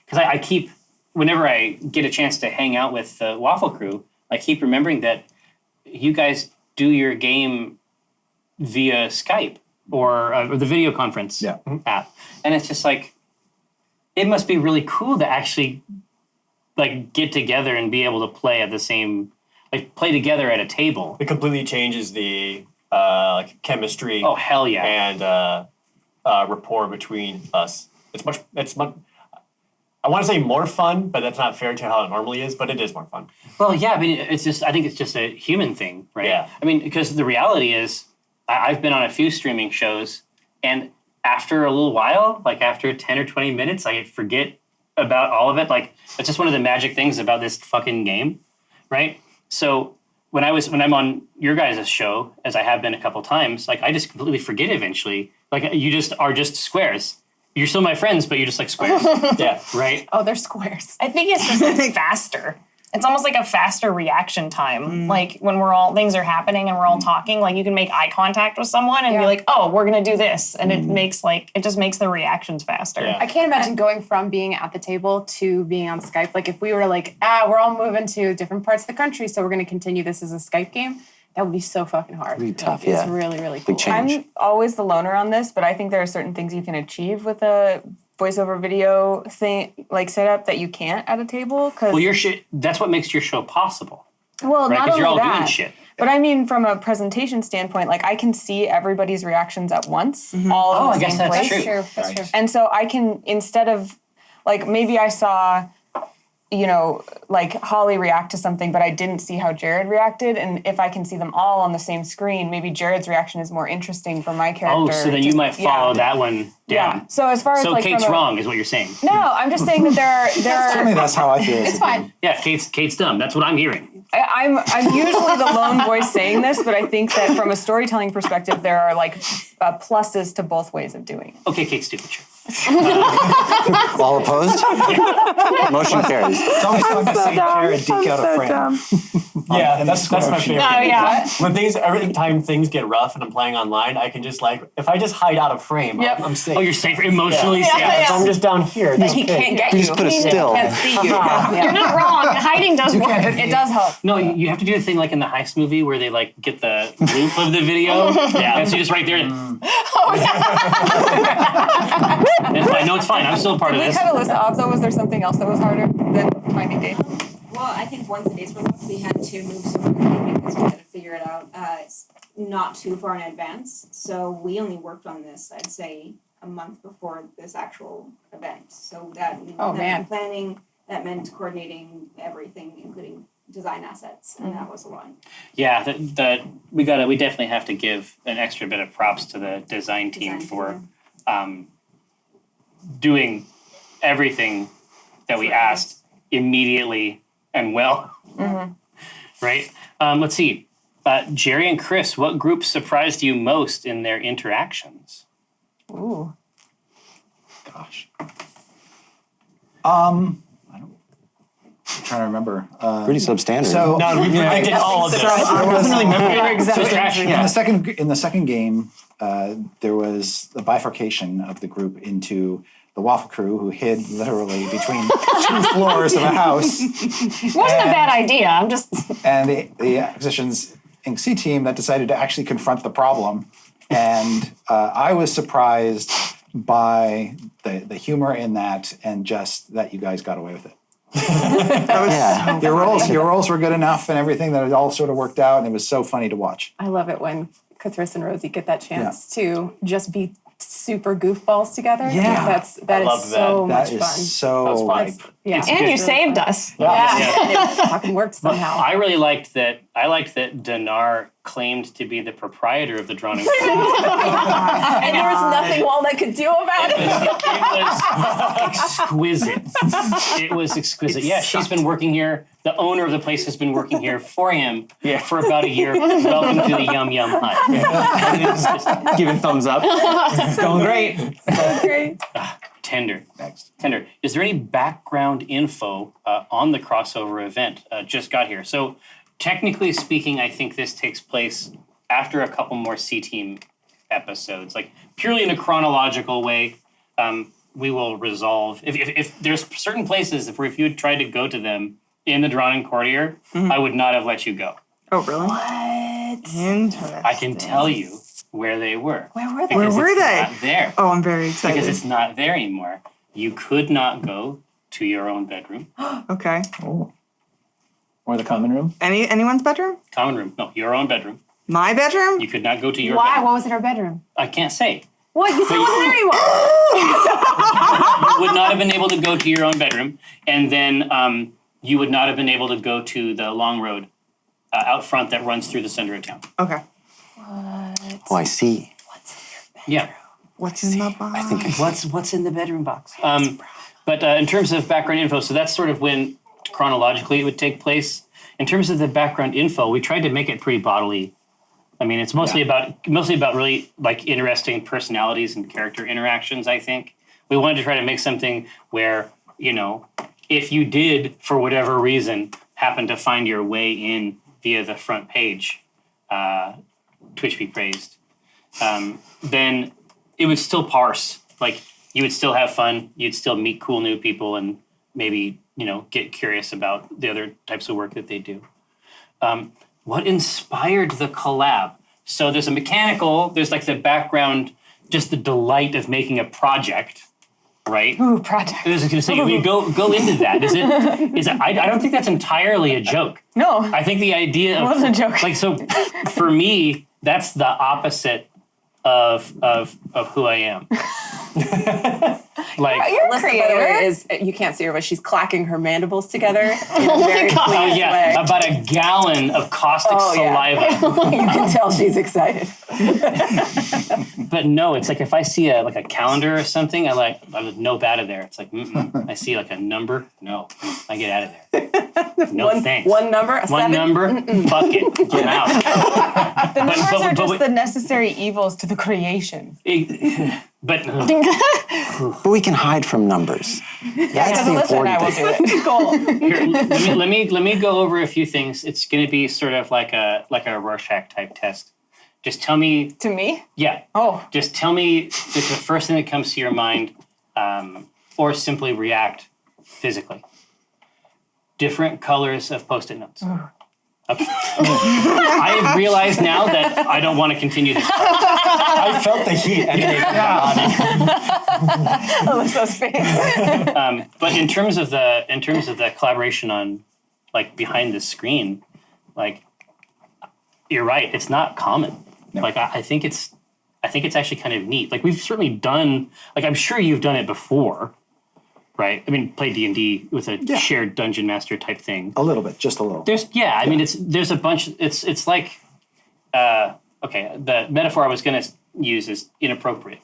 S1: because I keep, whenever I get a chance to hang out with the Waffle Crew, I keep remembering that you guys do your game via Skype or the video conference app, and it's just like, it must be really cool to actually like get together and be able to play at the same. like play together at a table.
S5: It completely changes the chemistry.
S1: Oh hell yeah!
S5: And rapport between us. It's much. I want to say more fun, but that's not fair to how it normally is. But it is more fun.
S1: Well, yeah. I mean, it's just. I think it's just a human thing, right?
S5: Yeah.
S1: I mean, because the reality is, I've been on a few streaming shows, and after a little while, like after 10 or 20 minutes, I forget about all of it. Like, it's just one of the magic things about this fucking game, right? So when I'm on your guys' show, as I have been a couple times, like I just completely forget eventually. Like you just are just squares. You're still my friends, but you're just like squares. Yeah, right?
S7: Oh, they're squares.
S3: I think it's just like faster. It's almost like a faster reaction time. Like when things are happening and we're all talking, like you can make eye contact with someone and be like, oh, we're gonna do this. And it just makes the reactions faster.
S5: Yeah.
S7: I can't imagine going from being at the table to being on Skype. Like if we were like, we're all moving to different parts of the country, so we're gonna continue this as a Skype game. That would be so fucking hard.
S4: It'd be tough,
S7: Like,
S4: yeah.
S7: It's really, really cool.
S4: Big change.
S9: I'm always the loner on this, but I think there are certain things you can achieve with a voiceover video thing, like setup, that you can't at a table.
S1: Well, your shit. That's what makes your show possible,
S9: well,
S1: right?
S9: not
S1: Because
S9: only
S1: you're all
S9: that,
S1: doing shit.
S9: but I mean, from a presentation standpoint, like I can see everybody's reactions at once, all
S1: Oh,
S9: in
S1: I
S9: the
S1: guess
S9: same
S1: that's
S9: place.
S1: true.
S7: That's true. That's true.
S9: And so I can, instead of, like, maybe I saw, like Holly react to something, but I didn't see how Jared reacted. And if I can see them all on the same screen, maybe Jared's reaction is more interesting for my character.
S1: Oh, so then you might follow that one down.
S9: Yeah. So as far as
S1: So
S9: like
S1: Kate's
S9: from a,
S1: wrong, is what you're saying.
S9: No, I'm just saying that there
S2: Certainly,
S9: are.
S2: that's how I feel.
S7: It's fine.
S1: Yeah, Kate's dumb. That's what I'm hearing.
S9: I'm usually the lone voice saying this, but I think that from a storytelling perspective, there are like pluses to both ways of doing it.
S1: Okay, Kate's stupid. Sure.
S4: All opposed? Motion carries.
S2: It's always fun to see Jared deke out a frame.
S5: Yeah, that's my favorite.
S3: Oh yeah.
S5: When every time things get rough and I'm playing online, I can just if I just hide out of frame,
S3: Yep.
S5: I'm safe.
S1: Oh, you're safe, emotionally safe.
S5: So I'm just down here. That's
S7: He
S5: okay.
S7: can't get
S4: You
S7: you.
S4: just put a
S7: He
S4: still.
S7: can't see you.
S3: You're not wrong. Hiding does work.
S7: It does help.
S1: No, you have to do the thing like in the heist movie where they like get the loop of the video. Yeah, and so you're just right there. And, it's fine. No, it's fine. I'm still a part of
S9: We
S1: this.
S9: cut Alyssa off though. Was there something else that was harder than finding Dave?
S11: Well, I think once the dates were booked, we had to move so quickly because we had to figure it out not too far in advance. So we only worked on this, I'd say, a month before this actual event. So that meant planning, that meant coordinating everything, including design assets, and that was a lot.
S1: Yeah, we definitely have to give an extra bit of props to the design team for doing everything that we asked immediately and well. Right? Let's see. Jerry and Chris, what group surprised you most in their interactions?
S9: Ooh.
S2: Gosh. I'm trying to remember.
S4: Pretty substandard.
S2: So
S5: No, we predicted all of this.
S2: in the second game, there was the bifurcation of the group into the Waffle Crew, who hid literally between two floors of a house,
S3: It wasn't a bad idea. I'm just.
S2: and the Acquisitions Inc. C team that decided to actually confront the problem. And I was surprised by the humor in that, and just that you guys got away with it.
S4: yeah.
S2: Your roles were good enough and everything that it all sort of worked out, and it was so funny to watch.
S7: I love it when Cathris and Rosie get that chance to just be super goofballs together.
S2: Yeah.
S7: That
S5: love
S7: is so
S2: That
S7: much
S2: is
S7: fun.
S2: so
S5: That was fun.
S2: like
S7: Yeah.
S1: It's
S3: And
S1: good.
S3: you saved us.
S7: Yeah. It fucking worked somehow.
S1: I really liked that. I liked that Dinar claimed to be the proprietor of the Drawn and
S7: And there was nothing Walnut could do about it.
S1: It was exquisite. It was exquisite. Yeah, she's been working here. The owner of the place has been working here for him for about a year. Welcome to the Yum Yum Hut. And it's just
S8: Giving thumbs up. It's going great.
S7: Great.
S1: tender. Tender. Is there any background info on the crossover event? Just got here. So technically speaking, I think this takes place after a couple more C-Team episodes. Like purely in a chronological way, we will resolve. If there's certain places, if you had tried to go to them in the Drawn and Courtier, I would not have let you go.
S10: Oh, really?
S7: What?
S10: Interesting.
S1: I can tell you where they were.
S7: Where were they?
S1: Because
S10: Where were
S1: it's
S10: they?
S1: not there.
S10: Oh, I'm very excited.
S1: Because it's not there anymore. You could not go to your own bedroom.
S10: Okay.
S8: Or the common room?
S10: Anyone's bedroom?
S1: Common room. No, your own bedroom.
S10: My bedroom?
S1: You could not go to your
S7: Why?
S1: bedroom.
S7: What was in her bedroom?
S1: I can't say.
S7: What? You said it wasn't there anymore.
S1: You would not have been able to go to your own bedroom, and then you would not have been able to go to the long road out front that runs through the center of town.
S10: Okay.
S4: Oh, I see.
S1: Yeah.
S10: What's in the box?
S4: I think I see.
S1: What's in the bedroom box? But in terms of background info, so that's sort of when chronologically it would take place. In terms of the background info, we tried to make it pretty bodily. I mean, it's mostly about really like interesting personalities and character interactions. I think we wanted to try to make something where, you know, if you did for whatever reason happen to find your way in via the front page, Twitch be praised, then it would still parse. Like you would still have fun. You'd still meet cool new people and maybe, you know, get curious about the other types of work that they do. What inspired the collab? So there's there's like the background, just the delight of making a project, right?
S3: Ooh, project.
S1: I was just gonna say, I mean, go into that. Is it? I don't think that's entirely a joke.
S3: No.
S1: I think the idea of
S3: It wasn't a joke.
S1: like, so for me, that's the opposite of who I am. Like,
S3: You're a
S7: Alyssa, by the
S3: creator.
S7: way, is you can't see her, but she's clacking her mandibles together in a very
S3: God.
S7: pleased
S1: yeah,
S7: way.
S1: about a gallon of caustic saliva.
S7: You can tell she's excited.
S1: But no, it's like if I see a calendar or something, I nope out of there. It's like, I see like a number, no, I get out of there. No thanks.
S7: One number, a
S1: One
S7: 7?
S1: number, fuck it, get out.
S9: The numbers are just
S1: but-
S9: the necessary evils to the creation.
S1: But
S4: But we can hide from numbers. That's the
S9: Alyssa and I
S4: important
S9: will
S4: thing.
S9: do it.
S1: here, let me go over a few things. It's going to be sort of like a Rorschach type test. Just tell me.
S9: To me?
S1: Yeah.
S9: Oh.
S1: Just tell me just the first thing that comes to your mind, or simply react physically. Different colors of Post-it notes. Okay. I have realized now that I don't want to continue this.
S2: I felt the heat.
S9: Alyssa's face.
S1: But in terms of the collaboration on like behind the screen, like you're right, it's not common.
S2: No.
S1: Like I think it's actually kind of neat. Like we've certainly done, like I'm sure you've done it before, right? I mean, play D&D with a shared dungeon master type thing.
S2: A little bit, just a little.
S1: I mean, there's a bunch. It's like, okay, the metaphor I was going to use is inappropriate,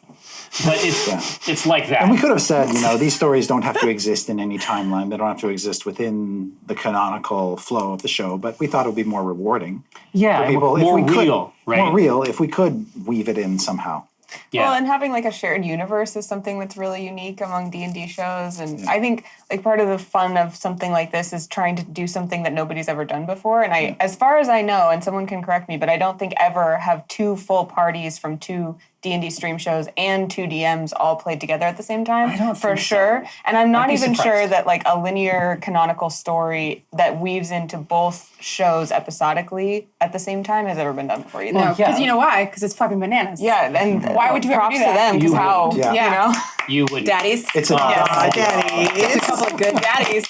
S1: but it's like that.
S2: And we could have said, you know, these stories don't have to exist in any timeline. They don't have to exist within the canonical flow of the show. But we thought it would be more rewarding for people
S1: more
S2: if we
S1: real,
S2: could,
S1: right?
S2: more real if we could weave it in somehow.
S1: Yeah.
S9: Well, and having like a shared universe is something that's really unique among D&D shows. And I think like part of the fun of something like this is trying to do something that nobody's ever done before. And I, as far as I know, and someone can correct me, but I don't think ever have two full parties from two D&D stream shows and two DMs all played together at the same time.
S1: I don't
S9: for
S1: think
S9: sure.
S1: so.
S9: And I'm not
S1: I'd be
S9: even
S1: surprised.
S9: sure that like a linear canonical story that weaves into both shows episodically at the same time has ever been done before either.
S7: No, because you know why? Because it's fucking bananas.
S9: Yeah, and
S7: Why would you ever
S9: props
S7: do that?
S9: to them? Because
S1: You
S9: how
S1: wouldn't.
S2: Yeah.
S9: you know.
S1: You would.
S7: Daddies.
S2: It's a
S7: It's a couple of good daddies.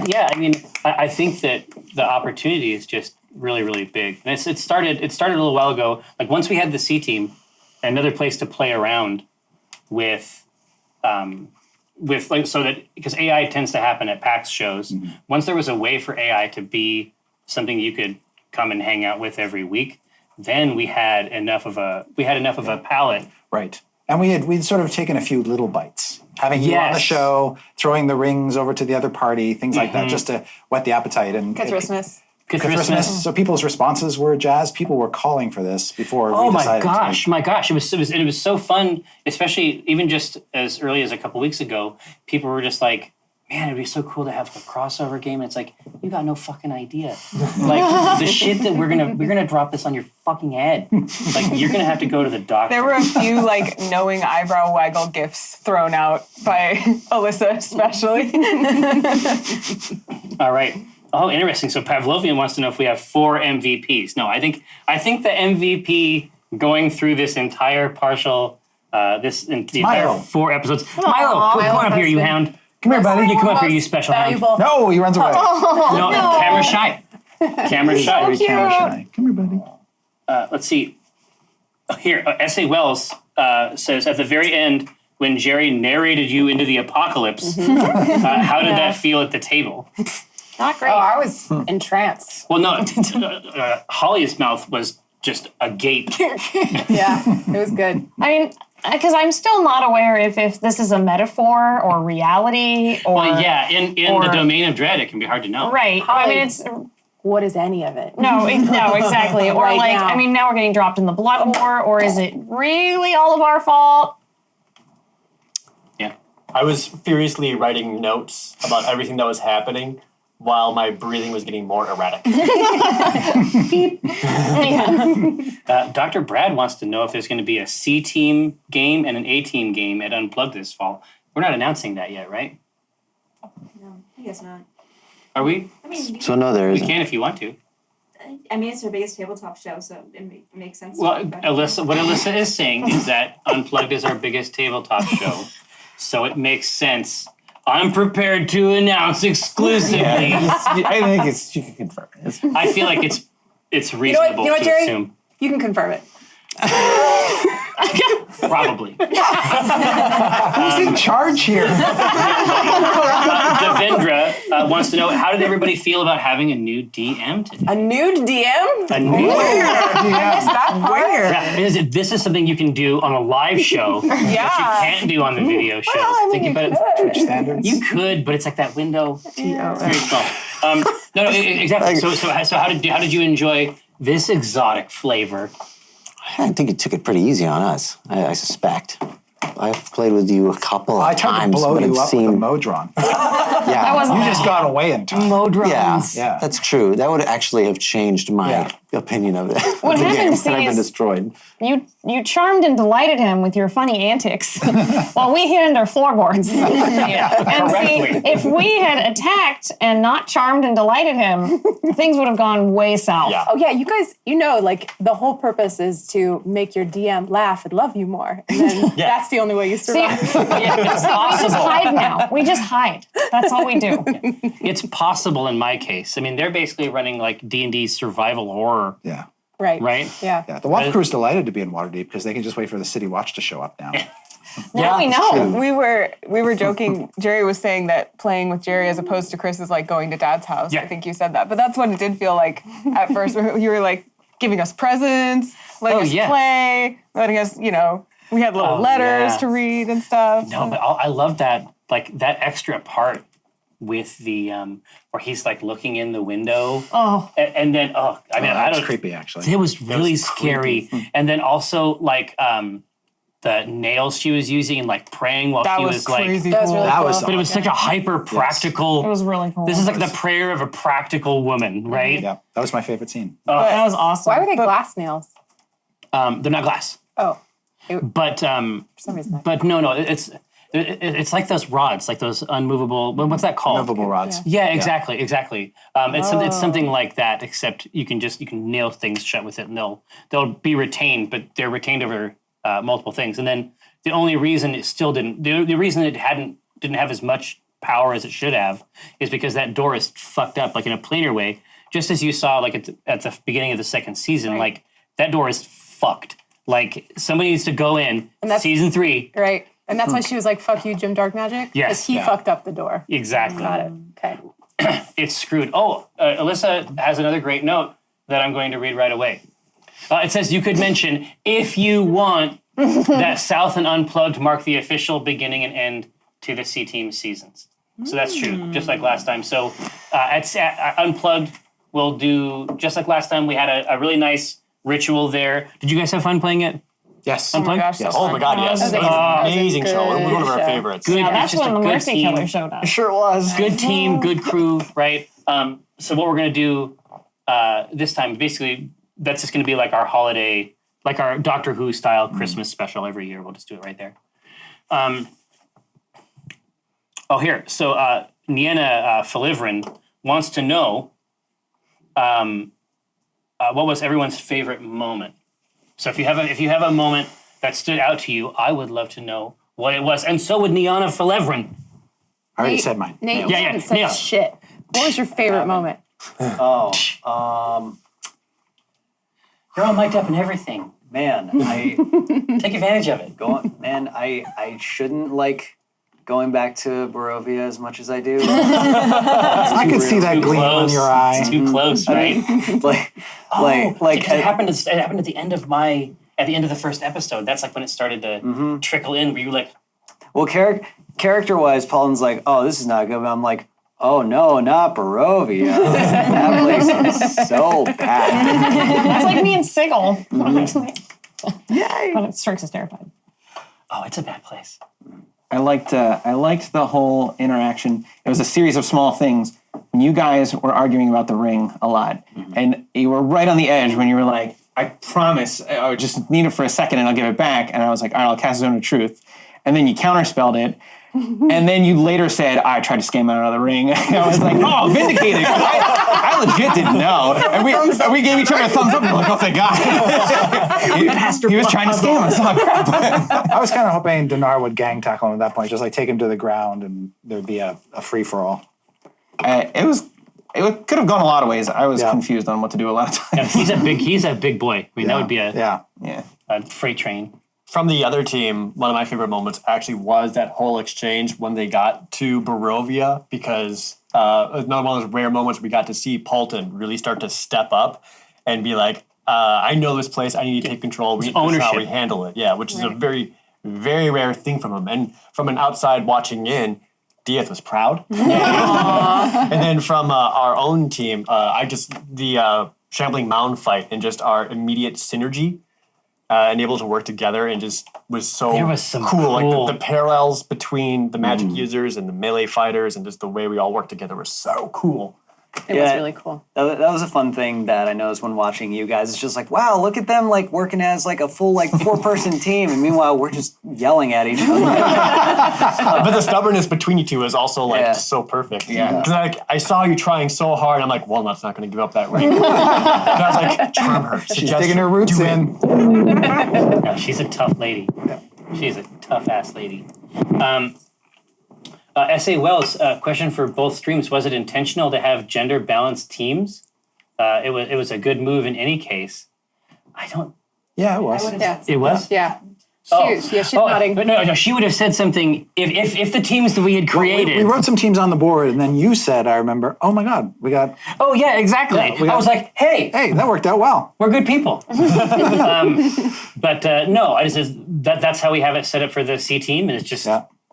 S1: Yeah, I mean, I think that the opportunity is just really, really big. And it started a little while ago. Like once we had the C team, another place to play around with like so that because AI tends to happen at PAX shows.
S2: Mm-hmm.
S1: Once there was a way for AI to be something you could come and hang out with every week, then we had enough of a palette.
S2: Right. And we'd sort of taken a few little bites. Having you on the
S1: Yes.
S2: show, throwing the rings over to the other party, things like that, just to whet the appetite. And
S7: Christmas.
S2: Christmas. So people's responses were jazz. People were calling for this before
S1: Oh
S2: we
S1: my
S2: decided
S1: gosh,
S2: to.
S1: my gosh. It was so fun, especially even just as early as a couple weeks ago, people were just like, man, it'd be so cool to have a crossover game. And it's like, you got no fucking idea. Like the shit that we're gonna drop this on your fucking head. Like you're gonna have to go to the doctor.
S9: There were a few like knowing eyebrow waggle gifts thrown out by Alyssa, especially.
S1: All right. Oh, interesting. So Pavlovian wants to know if we have 4 MVPs. No, I think the MVP going through this entire partial, the entire
S2: Milo.
S1: 4 episodes. Milo, come on up here, you hound.
S2: Come here, buddy.
S1: You come up here, you special hand.
S7: Valuable.
S2: No, he runs away.
S1: No, camera shy. Camera shy.
S2: Very camera shy. Come here, buddy.
S1: Let's see. Here, S.A. Wells says, at the very end, when Jerry narrated you into the apocalypse, how did that feel at the table?
S3: Not great.
S7: Oh, I was entranced.
S1: Well, no, Holly's mouth was just agape.
S7: Yeah, it was good.
S3: I mean, because I'm still not aware if this is a metaphor or reality or
S1: Well, yeah, in
S3: or-
S1: the domain of dread, it can be hard to know.
S3: right. I mean, it's
S7: What is any of it?
S3: no, exactly. Or
S7: Right
S3: like,
S7: now.
S3: I mean, now we're getting dropped in the blood war, or is it really all of our fault?
S1: Yeah.
S5: I was furiously writing notes about everything that was happening while my breathing was getting more erratic.
S1: Dr. Brad wants to know if there's going to be a C team game and an A team game at Unplugged this fall. We're not announcing that yet, right?
S11: No, I guess not.
S1: Are we?
S11: I mean,
S4: So no, there
S1: We
S4: isn't.
S1: can if you want to.
S11: it's our biggest tabletop show, so it makes sense.
S1: Well,
S11: to-
S1: Alyssa, what Alyssa is saying is that Unplugged is our biggest tabletop show, so it makes sense. I'm prepared to announce exclusively.
S8: I think you can confirm it.
S1: I feel like it's reasonable
S7: You know what,
S1: to
S7: Jerry?
S1: assume.
S7: You can confirm it.
S1: Probably.
S2: Who's in charge here?
S1: Devendra wants to know, how did everybody feel about having a new DM today?
S7: A nude DM?
S1: A new
S7: That part?
S1: Yeah, this is something you can do on a live show that you can't do on the video show.
S7: Well, I mean,
S1: Thinking
S7: you
S1: about it,
S2: Twitch standards.
S1: you could, but it's like that window. It's very small. No, exactly. So how did you enjoy this exotic flavor?
S4: I think it took it pretty easy on us. I suspect. I've played with you a couple of
S2: I tried to
S4: times,
S2: blow
S4: but
S2: you
S4: I've
S2: up
S4: seen.
S2: with a Modron.
S4: Yeah,
S3: wasn't
S2: You just got away in time.
S4: yeah,
S2: Yeah.
S4: that's true. That would actually have changed my opinion of it.
S3: What
S4: of the
S3: happened,
S4: game
S3: see,
S4: had I been
S3: is-
S4: destroyed.
S3: You charmed and delighted him with your funny antics while we hid under floorboards. And see, if we had attacked and not charmed and delighted him, things would have gone way south.
S5: Yeah.
S7: Oh yeah, you guys, like the whole purpose is to make your DM laugh and love you more. And then that's the only way you
S3: See,
S7: survive.
S3: we just hide now. We just hide. That's all we do.
S1: It's possible in my case. I mean, they're basically running like D&D survival horror,
S2: Yeah.
S7: Right.
S1: right?
S7: Yeah.
S2: Yeah. The Waffle Crew's delighted to be in Waterdeep because they can just wait for the City Watch to show up now.
S3: Now we know.
S9: We were joking. Jerry was saying that playing with Jerry as opposed to Chris is like going to Dad's house.
S1: Yeah.
S9: I think you said that, but that's what it did feel like at first. You were like giving us presents, letting us play, letting us, we had little letters to read and stuff.
S1: No, but I love that, like that extra part with the where he's like looking in the window.
S3: Oh.
S1: And then I mean, I
S2: That's
S1: don't.
S2: creepy, actually.
S1: It was really scary. And then also like the nails she was using and like praying while
S9: That
S1: she
S9: was
S1: was like.
S9: crazy
S7: That was
S9: cool.
S7: really
S2: That was
S1: But it was such a hyper practical.
S3: It was really cool.
S1: This is like the prayer of a practical woman, right?
S2: Yeah, that was my favorite scene.
S3: That was awesome.
S7: Why were they glass nails?
S1: They're not glass,
S7: Oh,
S1: but
S7: for some reason.
S1: but no, it's like those rods, like those unmovable. What's that called?
S2: Movable rods.
S1: Yeah, exactly. It's something like that, except you can nail things shut with it, and they'll be retained, but they're retained over multiple things. And then the only reason it still didn't, the reason it didn't have as much power as it should have, is because that door is fucked up, like in a planar way. Just as you saw, like at the beginning of the second season, like that door is fucked. Like somebody needs to go in.
S7: And that's-
S1: season 3.
S7: Right. And that's why she was like, fuck you, Jim Dark Magic?
S1: Yes.
S7: Because he fucked up the door.
S1: Exactly.
S7: Got it. Okay.
S1: It's screwed. Oh, Alyssa has another great note that I'm going to read right away. It says you could mention, if you want, that South and Unplugged mark the official beginning and end to the C-Team seasons. So that's true, just like last time. So at Unplugged, we'll do, just like last time, we had a really nice ritual there. Did you guys have fun playing it?
S2: Yes.
S9: Oh my
S1: Unplugged?
S9: gosh, so
S5: Oh my God, yes.
S7: That was
S5: That was an amazing
S7: good
S5: show. One of our
S7: show.
S5: favorites.
S1: Good.
S3: Now, that's
S1: It's just
S3: when
S1: a
S3: the
S1: good
S3: Mercy
S1: team.
S3: Killer showed up.
S5: Sure was.
S1: Good team, good crew, right? So what we're going to do this time, basically, that's just going to be like our holiday, like our Doctor Who style Christmas special every year. We'll just do it right there. Here. So Nienna Filivrin wants to know what was everyone's favorite moment. So if you have a moment that stood out to you, I would love to know what it was. And so would Nienna Filivrin.
S2: I already
S7: Nate-
S2: said mine.
S7: Nate,
S2: Nailed.
S7: you
S1: Yeah,
S7: haven't said
S1: nailed.
S7: shit. What was your favorite moment?
S12: Oh, you're all mic'd up and everything. Man, I take advantage of it. Go on, man. I shouldn't like going back to Barovia as much as I do.
S2: I could see that
S1: Too
S2: gleam
S1: close.
S2: in your eye.
S1: It's too close, right?
S12: like
S1: it happened at the end of the first episode. That's like when it started to trickle in. Where you were like,
S12: well, character-wise, Paulin's like, oh, this is not good. But I'm like, oh no, not Barovia. That place is so bad.
S3: It's like me and Sigil. Yay! But Strix is terrified.
S1: oh, it's a bad place.
S8: I liked the whole interaction. It was a series of small things. When you guys were arguing about the ring a lot, and you were right on the edge when you were like, I promise, I would just need it for a second and I'll give it back. And I was like, all right, I'll cast Zone of Truth. And then you counterspelled it. And then you later said, I tried to scam out of the ring. And I was like, oh, vindicated. I legit didn't know. And we gave each other a thumbs up. And we're like, oh, thank God. he was trying to scam us. Oh, crap.
S2: I was kind of hoping Dinar would gang tackle him at that point, just like take him to the ground and there'd be a free-for-all.
S8: It could have gone a lot of ways. I was
S2: Yeah.
S8: confused on what to do a lot of times.
S1: Yeah, he's a big boy. I mean, that would be a freight train.
S5: From the other team, one of my favorite moments actually was that whole exchange when they got to Barovia, because another one of those rare moments we got to see Paulton really start to step up and be like, I know this place, I need to take control. This is how we handle it. Yeah, which is a very, very rare thing from him. And from an outside watching in, Dieth was proud. And then from our own team, the Shambling Mound fight and just our immediate synergy and able to work together and just was so
S1: There was some
S5: cool. Like
S1: cool-
S5: the parallels between the magic users and the melee fighters and just the way we all work together was so cool.
S7: It was really cool.
S12: That was a fun thing that I noticed when watching you guys. It's just like, wow, look at them like working as like a full like 4-person team, and meanwhile we're just yelling at each other.
S5: But the stubbornness between you two is also like just so perfect.
S8: Yeah.
S5: Because like I saw you trying so hard, and I'm like, Walnut's not going to give up that ring. And I was like, charm her.
S2: She's digging her roots in.
S1: Yeah, she's a tough lady. She's a tough ass lady. S.A. Wells, question for both streams. Was it intentional to have gender balanced teams? It was a good move in any case. I don't.
S2: Yeah, it was.
S7: Yeah.
S1: It was?
S7: Yeah. She's
S1: Oh,
S7: nodding.
S1: but no, she would have said something if the teams that we had created.
S2: We wrote some teams on the board, and then you said, I remember, oh my God, we got.
S1: Oh yeah, exactly.
S2: we got-
S1: I was like, hey,
S2: That worked out well.
S1: we're good people. But no, I just that's how we have it set up for the C team, and it's just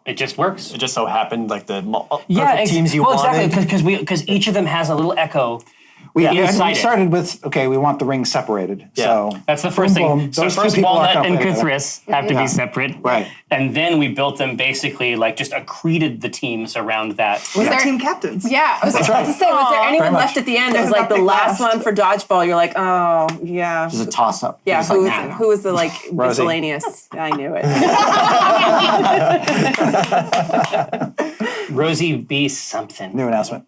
S1: it just works.
S5: It just so happened like the perfect teams you wanted.
S1: Exactly, because each of them has a little echo.
S2: We
S1: inside it.
S2: started with, okay, we want the rings separated. So
S1: That's the first
S2: boom,
S1: thing.
S2: boom.
S1: So
S2: Those two
S1: first,
S2: people aren't
S1: Walnut
S2: gonna
S1: and
S2: play together.
S1: Cthulhu have to be separate.
S2: Right.
S1: And then we built them basically like just accreted the teams around that.
S7: Was there
S10: Team captains.
S7: Yeah, I was about to say, was there anyone left at the end? It was like the last one for dodgeball. You're like, oh yeah,
S4: Just a toss up.
S7: yeah. Who was the like
S2: Rosie.
S7: miscellaneous? I knew it.
S1: Rosie B something.
S2: New announcement.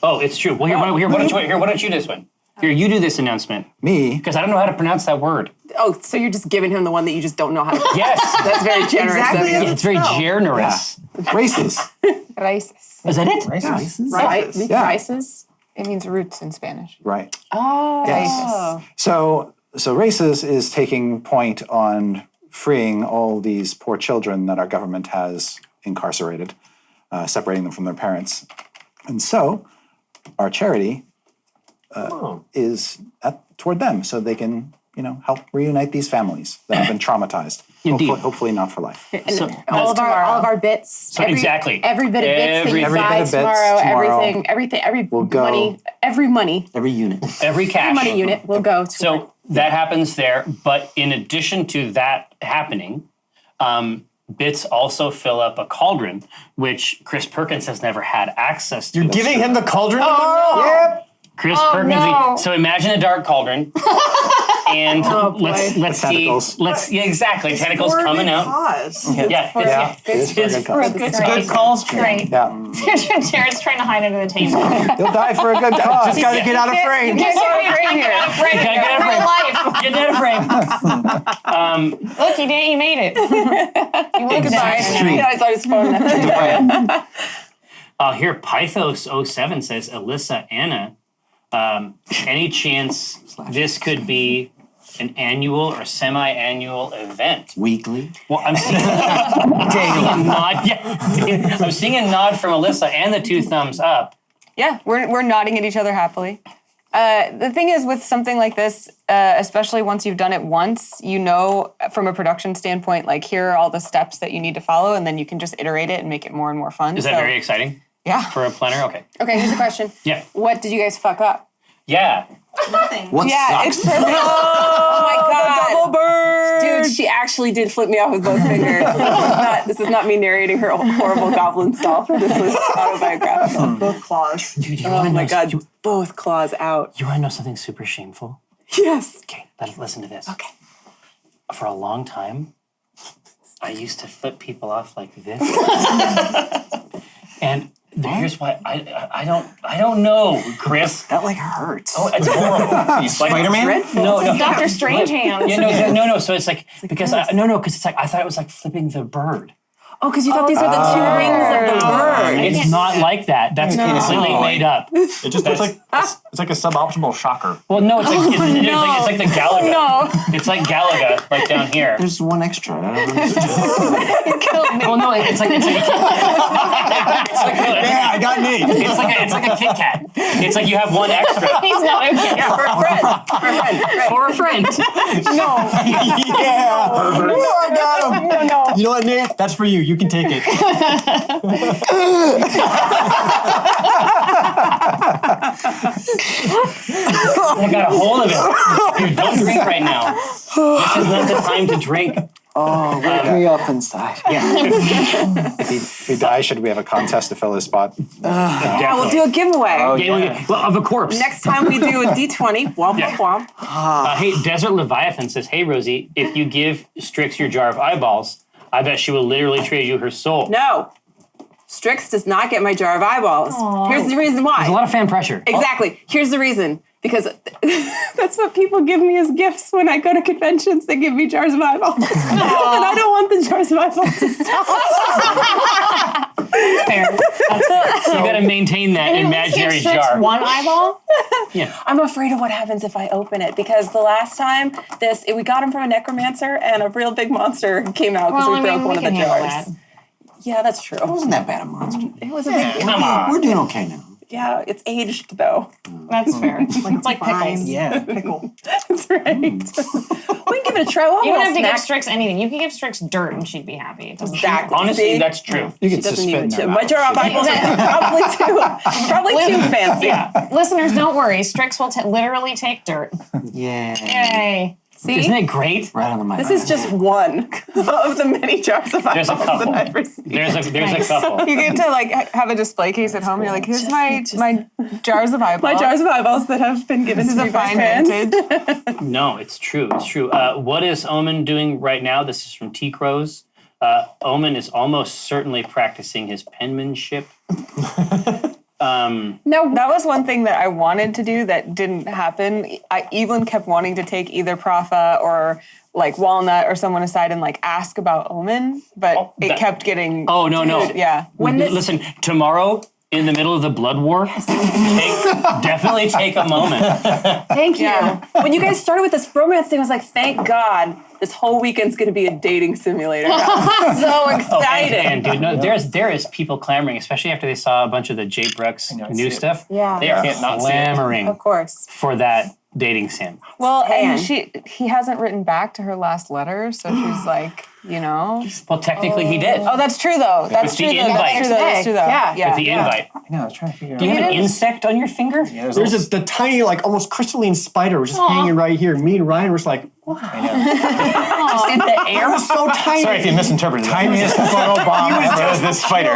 S1: Oh, it's true. Well, why don't you do this one? Here, you do this announcement.
S2: Me?
S1: Because I don't know how to pronounce that word.
S7: Oh, so you're just giving him the one that you just don't know how to.
S1: Yes.
S7: That's very generous of you.
S1: It's very generous.
S2: Races.
S9: Raíces.
S1: Is that it?
S7: Right?
S2: Yeah.
S7: Rices?
S9: It means roots in Spanish.
S2: Right.
S7: Oh.
S2: Yes. So Races is taking point on freeing all these poor children that our government has incarcerated, separating them from their parents. And so our charity is toward them, so they can, help reunite these families that have been traumatized.
S1: Indeed.
S2: Hopefully not for life.
S1: So,
S7: all of our bits.
S1: Exactly.
S7: Every bit of bits that you
S2: Every
S7: buy
S2: bit of bits
S7: tomorrow,
S2: tomorrow
S7: every
S2: will go.
S7: money,
S4: Every unit.
S1: every cash.
S7: money unit will go to.
S1: So that happens there. But in addition to that happening, bits also fill up a cauldron, which Chris Perkins has never had access to.
S5: You're giving him the cauldron?
S2: Yep.
S1: Chris Perkins.
S7: no.
S1: So imagine a dark cauldron. And let's see.
S2: tentacles.
S1: Exactly. Tentacles coming out.
S10: Pause.
S1: Yeah.
S2: It is for a good cause.
S1: It's a good cause.
S3: Great.
S2: Yeah.
S3: Jared's trying to hide under the table.
S2: You'll die for a good cause.
S5: Just gotta get out of frame.
S3: Get out of frame.
S1: Gotta get out of frame.
S3: Real life.
S1: Get out of frame.
S3: Look, you did. You made it. You look
S7: Goodbye.
S3: exactly.
S7: Yeah, I saw his phone.
S1: Here, Pythos07 says, Alyssa, Anna, any chance this could be an annual or semi-annual event?
S4: Weekly?
S1: Well, I'm seeing, a nod. Yeah, I'm seeing a nod from Alyssa and the 2 thumbs up.
S9: Yeah, we're nodding at each other happily. The thing is with something like this, especially once you've done it once, you know from a production standpoint, like here are all the steps that you need to follow, and then you can just iterate it and make it more and more fun.
S1: Is that very exciting?
S9: Yeah.
S1: For a planner? Okay.
S7: Okay, here's a question.
S1: Yeah.
S7: What did you guys fuck up?
S1: Yeah.
S11: Nothing.
S4: What sucks?
S7: It's perfect. Oh my god.
S9: double bird!
S7: Dude, she actually did flip me off with both fingers. This is not me narrating her horrible goblin self. This was autobiographical.
S10: Both claws.
S1: Dude, you
S7: Oh
S1: wanna
S7: my
S1: know,
S7: god, both claws out.
S1: You want to know something super shameful?
S7: Yes.
S1: Okay, listen to this.
S7: Okay.
S1: For a long time, I used to flip people off like this. And here's why I don't know, Chris.
S8: That like hurts.
S1: Oh, it's horrible.
S8: Spider-Man?
S1: No.
S3: Dr. Strange hands.
S1: Yeah, no. So it's like because because it's like I thought it was like flipping the bird.
S7: Oh, because you thought these were the 2 rings of the bird.
S1: It's not like that. That's completely made up.
S2: It just looks like it's like a suboptimal shocker.
S1: Well, no, it's like it's like the Galaga.
S9: No.
S1: It's like Galaga right down here.
S4: There's one extra. I don't understand.
S1: Well, no, it's like
S5: Yeah, I got Nate.
S1: it's like a Kit Kat. It's like you have one extra
S3: He's not okay.
S7: Yeah, for a friend.
S1: for a friend.
S5: Yeah. I got him.
S9: No.
S5: You know what, Nate? That's for you. You can take it.
S1: I got a hold of it. Dude, don't drink right now. This is not the time to drink.
S4: Oh, wake me up inside.
S2: If he dies, should we have a contest to fill his spot?
S7: Yeah, we'll do a giveaway.
S1: Yeah. Well, of a corpse.
S7: Next time we do a D20, womp womp womp.
S1: Hey, Desert Leviathan says, hey, Rosie, if you give Strix your jar of eyeballs, I bet she will literally trade you her soul.
S7: No. Strix does not get my jar of eyeballs. Here's the reason why.
S1: There's a lot of fan pressure.
S7: Exactly. Here's the reason. Because that's what people give me as gifts when I go to conventions. They give me jars of eyeballs. And I don't want the jars of eyeballs to stop.
S3: Fair.
S1: So you got to maintain that imaginary jar.
S3: One eyeball?
S1: Yeah.
S7: I'm afraid of what happens if I open it. Because the last time, we got him from a necromancer and a real big monster came out because we broke one of the jars. Yeah, that's true.
S4: It wasn't that bad a monster.
S7: It was a big
S1: Come on.
S4: We're doing okay now.
S7: Yeah, it's aged though.
S3: That's fair. It's like pickles.
S10: Yeah, pickle.
S7: That's right. We can give it a try. We'll
S3: You
S7: have
S3: don't
S7: a
S3: have to
S7: snack.
S3: give Strix anything. You can give Strix dirt and she'd be happy. It doesn't
S7: Exactly.
S1: Honestly,
S7: See?
S1: that's true.
S2: You
S7: She
S2: can just
S7: doesn't
S2: spit in
S7: even
S2: their
S7: too. My
S2: mouth.
S7: jar of eyeballs is probably too fancy.
S3: Yeah. Listeners, don't worry. Strix will literally take dirt.
S4: Yeah.
S3: Yay.
S7: See?
S1: Isn't it great?
S4: Right on the mic.
S7: This is just one of the many jars of
S1: There's a
S7: eyeballs
S1: couple.
S7: that I've received.
S1: There's a couple.
S9: You get to like have a display case at home. You're like, here's my jars of eyeballs.
S7: My jars of eyeballs that have been given
S9: This is
S7: to
S9: a
S7: me by
S9: fine
S7: fans.
S9: vintage.
S1: No, it's true. It's true. What is Omen doing right now? This is from T Crows. Omen is almost certainly practicing his penmanship.
S9: No, that was one thing that I wanted to do that didn't happen. Evelyn kept wanting to take either Profa or like Walnut or someone aside and like ask about Omen, but it kept getting.
S1: Oh no!
S9: Yeah.
S1: Listen, tomorrow in the middle of the blood war, definitely take a moment.
S7: Thank you.
S9: Yeah.
S7: When you guys started with this romance thing, I was like, thank God this whole weekend's going to be a dating simulator. So excited.
S1: And dude, no, there is people clamoring, especially after they saw a bunch of the Jay Brooks new stuff.
S7: Yeah.
S1: They are
S5: Can't not see it.
S1: clamoring
S7: Of course.
S1: for that dating sim.
S9: Well, and
S7: Stan.
S9: he hasn't written back to her last letter, so she's like, you know.
S1: Well, technically he did.
S9: Oh, that's true though. That's
S1: With the
S9: true though.
S1: invite.
S9: That's true though. That's true though.
S7: Yeah.
S1: With the invite.
S8: I know, I was trying to figure
S1: Do you
S8: out.
S1: have an insect on your finger?
S8: Yeah,
S5: There's just the tiny, like almost crystalline spider was just hanging right here. Me and Ryan were just like, what?
S1: Just in the air.
S5: It was so tiny.
S8: Sorry if you misinterpreted.
S2: Tiniest photo bomb ever is this spider.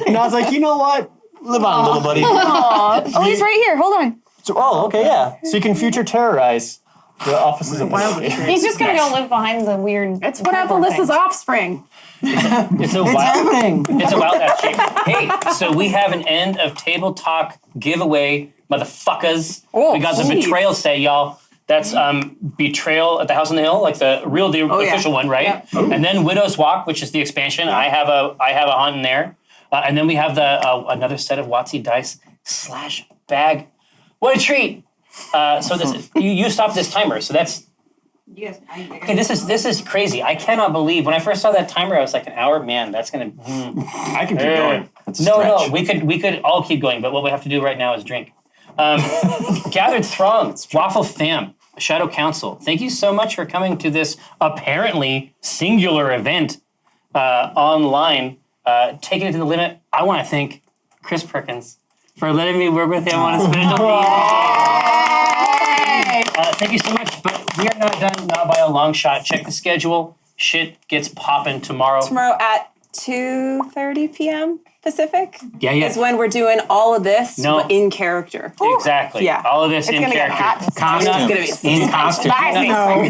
S5: And I was like, you know what? Live on, little buddy.
S9: Oh, he's right here. Hold on.
S5: So, okay, yeah. So you can future terrorize the offices of the
S3: He's just going to go live behind the weird.
S7: It's one of Alyssa's offspring.
S1: It's a wild. It's a wild ass shape. Hey, so we have an end of Table Talk giveaway, motherfuckers. We got the betrayal set, y'all. That's Betrayal at the House on the Hill, like the official one, right?
S7: Yep.
S1: And then Widow's Walk, which is the expansion. I have a hunt in there. And then we have the another set of WotC dice / bag. What a treat! So this you stop this timer. So that's
S11: Yes.
S1: okay. This is crazy. I cannot believe when I first saw that timer. I was like, an hour. Man, that's gonna.
S5: I can keep going.
S1: No. We could all keep going. But what we have to do right now is drink. Gathered throng, Waffle fam, Shadow Council. Thank you so much for coming to this apparently singular event online. Taking it to the limit. I want to thank Chris Perkins for letting me work with him on a special thank you so much. But we are not done, not by a long shot. Check the schedule. Shit gets popping tomorrow.
S7: Tomorrow at 2:30 p.m. Pacific
S1: Yeah.
S7: is when we're doing all of this but in character.
S1: Exactly.
S7: Yeah.
S1: All of this
S9: It's
S1: in
S9: gonna get
S1: character.
S9: hot.
S7: It's gonna be
S8: In costume.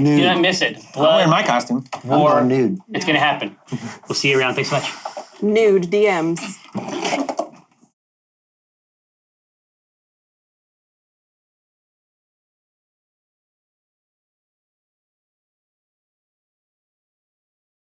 S1: Do not miss it.
S8: I'm wearing
S1: Blood,
S8: my costume.
S4: I'm going nude.
S1: it's gonna happen. We'll see you around. Thanks so much.
S7: nude DMs.